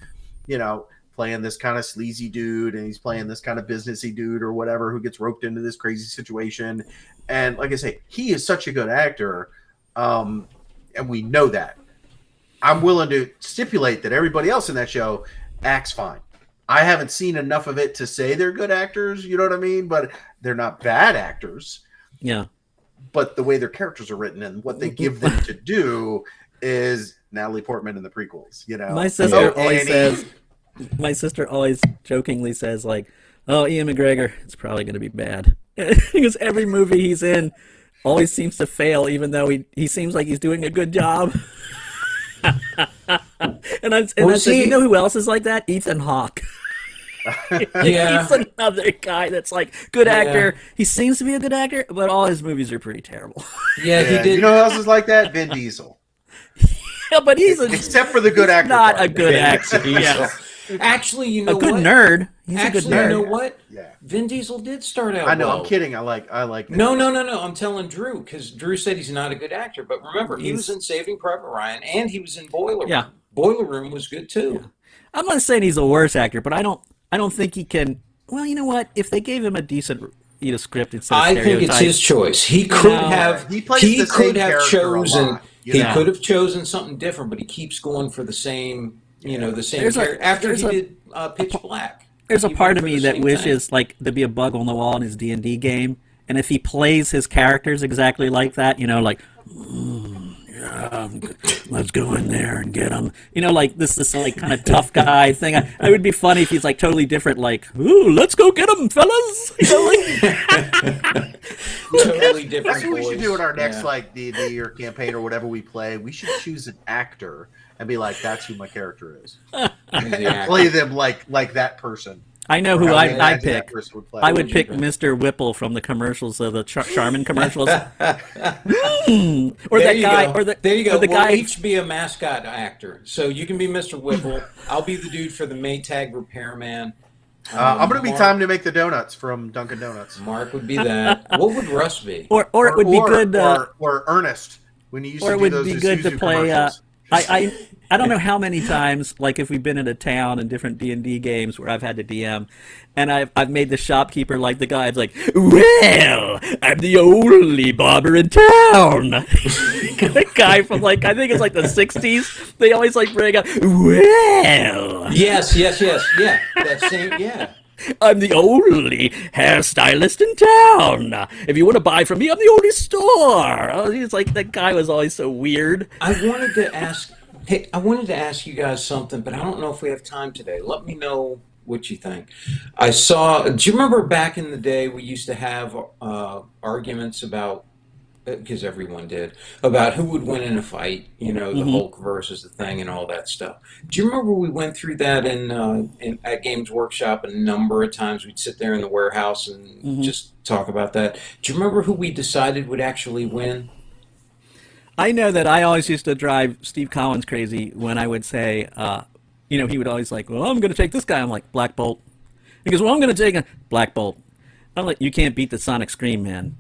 playing this kind of sleazy dude, and he's playing this kind of businessy dude or whatever who gets roped into this crazy situation. And like I say, he is such a good actor, and we know that. I'm willing to stipulate that everybody else in that show acts fine. I haven't seen enough of it to say they're good actors, you know what I mean? But they're not bad actors. Yeah. But the way their characters are written and what they give them to do is Natalie Portman in the prequels, My sister Annie. my sister always jokingly says, like, "Oh, Ian McGregor, it's probably going to be bad," because every movie he's in always seems to fail, even though he seems like he's doing a good job. and I said, you know who else is like that? Ethan Hawke. Yeah. He's another guy that's like good actor. He seems to be a good actor, but all his movies are pretty terrible. Yeah, he did. You know who else is like that? Vin Diesel. Yeah, but Except for the good actor not part. a good actor. Yeah. Actually, you know A good what? nerd. He's Actually, a good nerd. you know what? Yeah. Vin Diesel did start out I know, well. I'm kidding. I like Vin No. Diesel. I'm telling Drew, because Drew said he's not a good actor. But remember, he was in Saving Private Ryan, and he was in Boiler Room. Yeah. Boiler Room was good too. I'm not saying he's a worse actor, but I don't think he can. Well, you know what? If they gave him a decent script instead of I think it's his choice. He could No. have. He plays the same character a lot, you He know? could have chosen something different, but he keeps going for the same. The same There's a- character. After there's he a- did Pitch Black. There's a He part went of for me the that same wishes thing. like there'd be a bug on the wall in his D&D game, and if he plays his characters exactly like that, like, yeah, let's go in there and get him. Like this like kind of tough guy thing. It would be funny if he's like totally different, like, ooh, let's go get him, fellas. Totally different. That's what we should voice. do in our next Yeah. like D&D or campaign or whatever we play. We should choose an actor and be like, that's who my character is. The actor. Play them like that person. I know who How we I'd imagine that pick. person would play. I would you pick pick? Mr. Whipple from the commercials, the Charmin commercials, or There that you guy, go. or the There you go. or the We'll guy. each be a mascot actor. So you can be Mr. Whipple. I'll be the dude for the Maytag repairman. I'm going to be Mark- time to make the donuts from Dunkin' Donuts. Mark would be that. What would Russ be? Or it would be good. Or Ernest when you used Or to it do would those be good to Isuzu play. commercials. I don't know how many times, like if we've been in a town in different D&D games where I've had to DM, and I've made the shopkeeper like the guy. It's like, well, I'm the only barber in town. The guy from like I think it's like the '60s. They always like bring up, well, Yes. Yeah. That same. Yeah. I'm the only hairstylist in town. If you want to buy from me, I'm the only store. Oh, it's like that guy was always so weird. I wanted to ask. Hey, I wanted to ask you guys something, but I don't know if we have time today. Let me know what you think. I saw. Do you remember back in the day we used to have arguments about, because everyone did, about who would win in a fight? The Hulk versus the Thing and all that stuff. Do you remember we went through that at Games Workshop a number of times? We'd sit there in the warehouse and just talk about that. Do you remember who we decided would actually win? I know that I always used to drive Steve Collins crazy when I would say, he would always like, well, I'm going to take this guy. I'm like, Black Bolt. He goes, well, I'm going to take a Black Bolt. I'm like, you can't beat the Sonic Scream, man.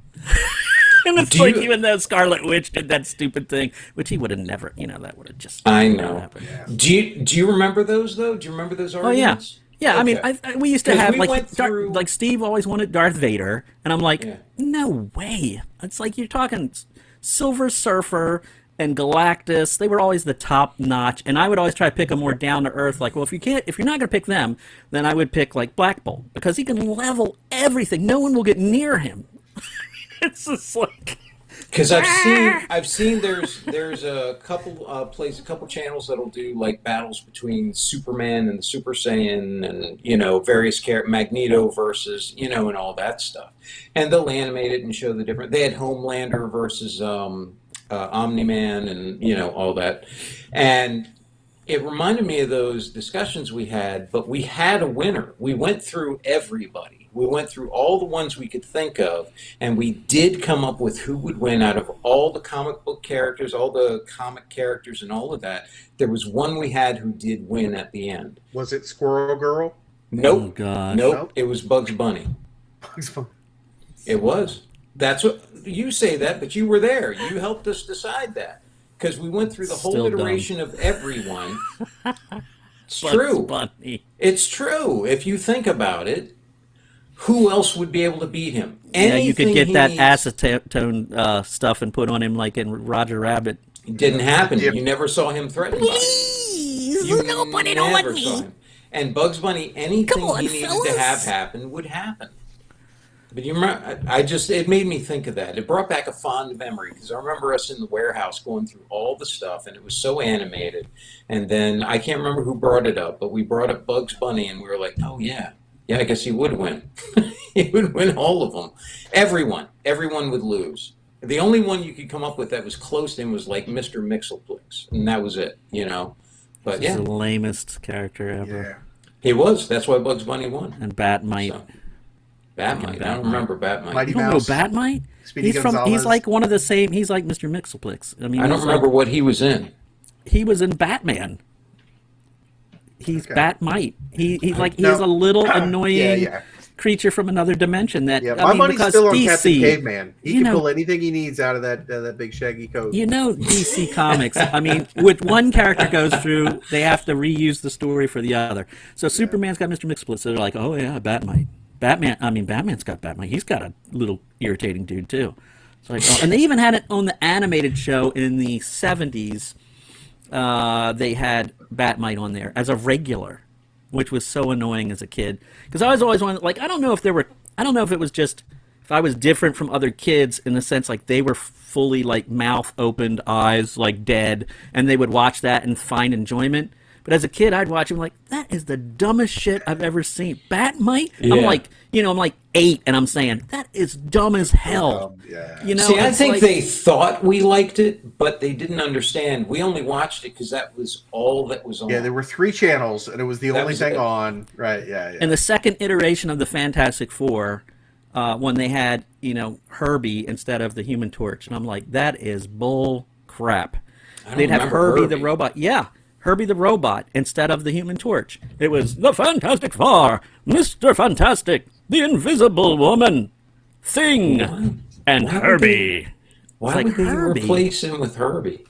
And it's Do like, you- even though Scarlet Witch did that stupid thing, which he would have never, that would have just I never know. happened. Do you remember those though? Do you remember those Oh yeah, arguments? yeah. I mean, Okay. we used to 'Cause have we went through. like Steve always wanted Darth Vader, and I'm like, Yeah. no way. It's like you're talking Silver Surfer and Galactus. They were always the top notch, and I would always try to pick a more down to earth. Like, well, if you're not gonna pick them, then I would pick like Black Bolt because he can level everything. No one will get near him. It's just like. Because I've seen there's a couple a couple channels that'll do like battles between Superman and the Super Saiyan and various Magneto versus and all that stuff, and they'll animate it and show the different. They had Homelander versus Omni-Man and all that, and it reminded me of those discussions we had. But we had a winner. We went through everybody. We went through all the ones we could think of, and we did come up with who would win out of all the comic book characters, all the comic characters, and all of that. There was one we had who did win at the end. Was it Squirrel Girl? Nope. Oh gosh. Nope. It was Bugs Bunny. It was. That's what you say that, but you were there. You helped us decide that because we went through the whole Still dumb. iteration of everyone. It's Bugs true. Bunny. It's true. If you think about it. Who else would be able to beat him? Yeah, you could Anything get he that needs- acetone stuff and put on him like in Roger Rabbit. It didn't happen. Yep. You never saw him threatened by it. Please, You nobody never want saw me. him. And Bugs Bunny, anything Come on, he needed fellas. to have happen would happen. But you remember, it made me think of that. It brought back a fond memory because I remember us in the warehouse going through all the stuff, and it was so animated. And then I can't remember who brought it up, but we brought up Bugs Bunny, and we were like, "Oh yeah, I guess he would win. He would win all of them. Everyone would lose. The only one you could come up with that was close to him was like Mr. Mixelplix, and that was it. But He's yeah, the lamest character ever. Yeah. he was. That's why Bugs Bunny won. And Batmite. So, Batmite. I Batmite. don't remember Batmite. Mighty You don't know Mouse. Batmite? Speedy He's Gonzalez. like one of the same. He's like Mr. Mixelplix. I mean, I don't he's remember like, what he was in. he was in Batman. He's Okay. Batmite. He's No. a little annoying Yeah. creature from another dimension. That Yeah, I my mean, money's because still on DC, Captain Caveman. He you can know- pull anything he needs out of that big shaggy coat. DC Comics, I mean, with one character goes through, they have to reuse the story for the other. So Superman's got Mr. Mixelplix. So they're like, oh yeah, Batmite. Batman's got Batmite. He's got a little irritating dude too. It's like, and they even had it on the animated show in the 70s. They had Batmite on there as a regular, which was so annoying as a kid. Because I was always wanted, like, I don't know if it was just, if I was different from other kids in the sense like they were fully like mouth opened, eyes like dead, and they would watch that and find enjoyment. But as a kid, I'd watch him like, that is the dumbest shit I've ever seen. Batmite? Yeah. I'm like 8, and I'm saying, that is dumb as hell. Yeah. See, I it's think like- they thought we liked it, but they didn't understand. We only watched it because that was all that was on. Yeah, there were 3 channels, and it was the That only was thing it. on. Right, yeah. In the second iteration of the Fantastic Four, when they had, Herbie instead of the Human Torch. And I'm like, that is bull crap. don't They'd have remember Herbie the Herbie. robot. Yeah, Herbie the robot instead of the Human Torch. It was the Fantastic Four, Mr. Fantastic, the Invisible Woman, Thing, and Why would Herbie. Why like would they Herbie. replace him with Herbie?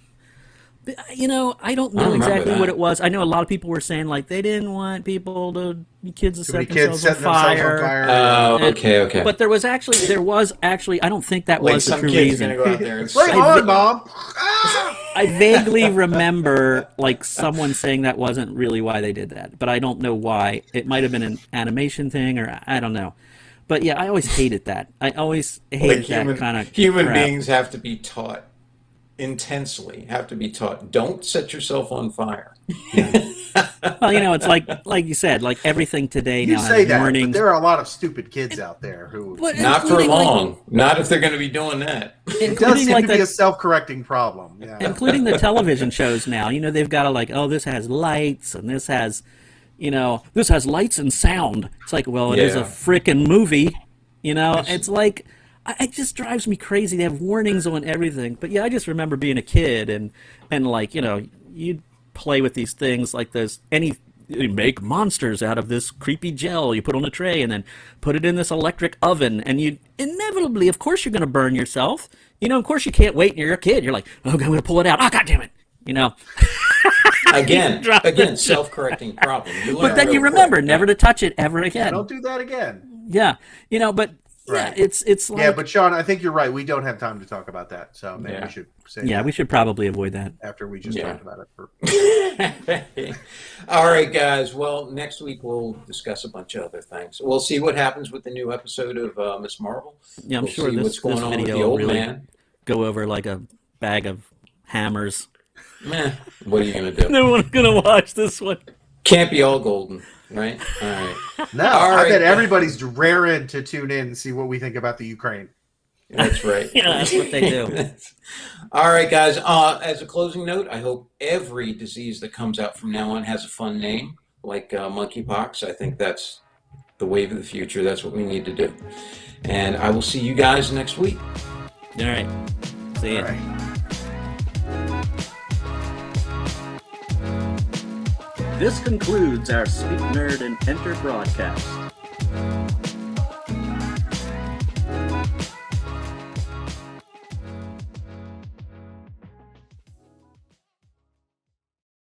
But, I don't I know don't remember exactly that. what it was. I know a lot of people were saying like they didn't want kids to Too many set kids themselves on setting themselves on fire. fire. Oh, And- okay. But there was actually, I don't think that like was the some true kid's reason. gonna go out there and Play say, on, Mom. Ah! I vaguely remember like someone saying that wasn't really why they did that, but I don't know why. It might have been an animation thing, or I don't know. But yeah, I always hated that. I always hated that kind of human crap. beings have to be taught intensely. Have to be taught. Don't set yourself on fire. Well, it's like you said, like everything today You now say has that, but warnings. there are a lot of stupid kids out there who. But Not for including, like- long. Not if they're going to be doing that. It does including seem like to be the a self-correcting problem. Yeah. including the television shows now. They've got to like, oh, this has lights and this has, this has lights and sound. It's like, well, it is a Yeah. frickin' movie. It's like, it just drives me crazy. They have warnings on everything. But yeah, I just remember being a kid and like, you'd play with these things like those, any you make monsters out of this creepy gel you put on a tray and then put it in this electric oven, and you inevitably, of course, you're going to burn yourself. Of course, you can't wait, and you're a kid. You're like, oh, I'm going to pull it out. Oh, God damn it. Again, self-correcting problem. But then you remember never to touch it ever again. Don't do that again. Yeah. But Right. yeah, it's like... Yeah, but Sean, I think you're right. We don't have time to talk about that. So maybe we should say we should probably avoid that. after we just talked about it. All right, guys. Well, next week we'll discuss a bunch of other things. We'll see what happens with the new episode of Miss Marvel. Yeah, I'm sure see this what's going on with video the old will really man. go over like a bag of hammers. What are you going to do? No one's going to watch this one. Can't be all golden, right? All right. No, I bet everybody's raring to tune in and see what we think about the Ukraine. That's right. Yeah, that's what they do. All right, guys. As a closing note, I hope every disease that comes out from now on has a fun name, like monkeypox. I think that's the wave of the future. That's what we need to do. And I will see you guys next week. All right. See you. All right. This concludes our Speak Nerd and Enter broadcast.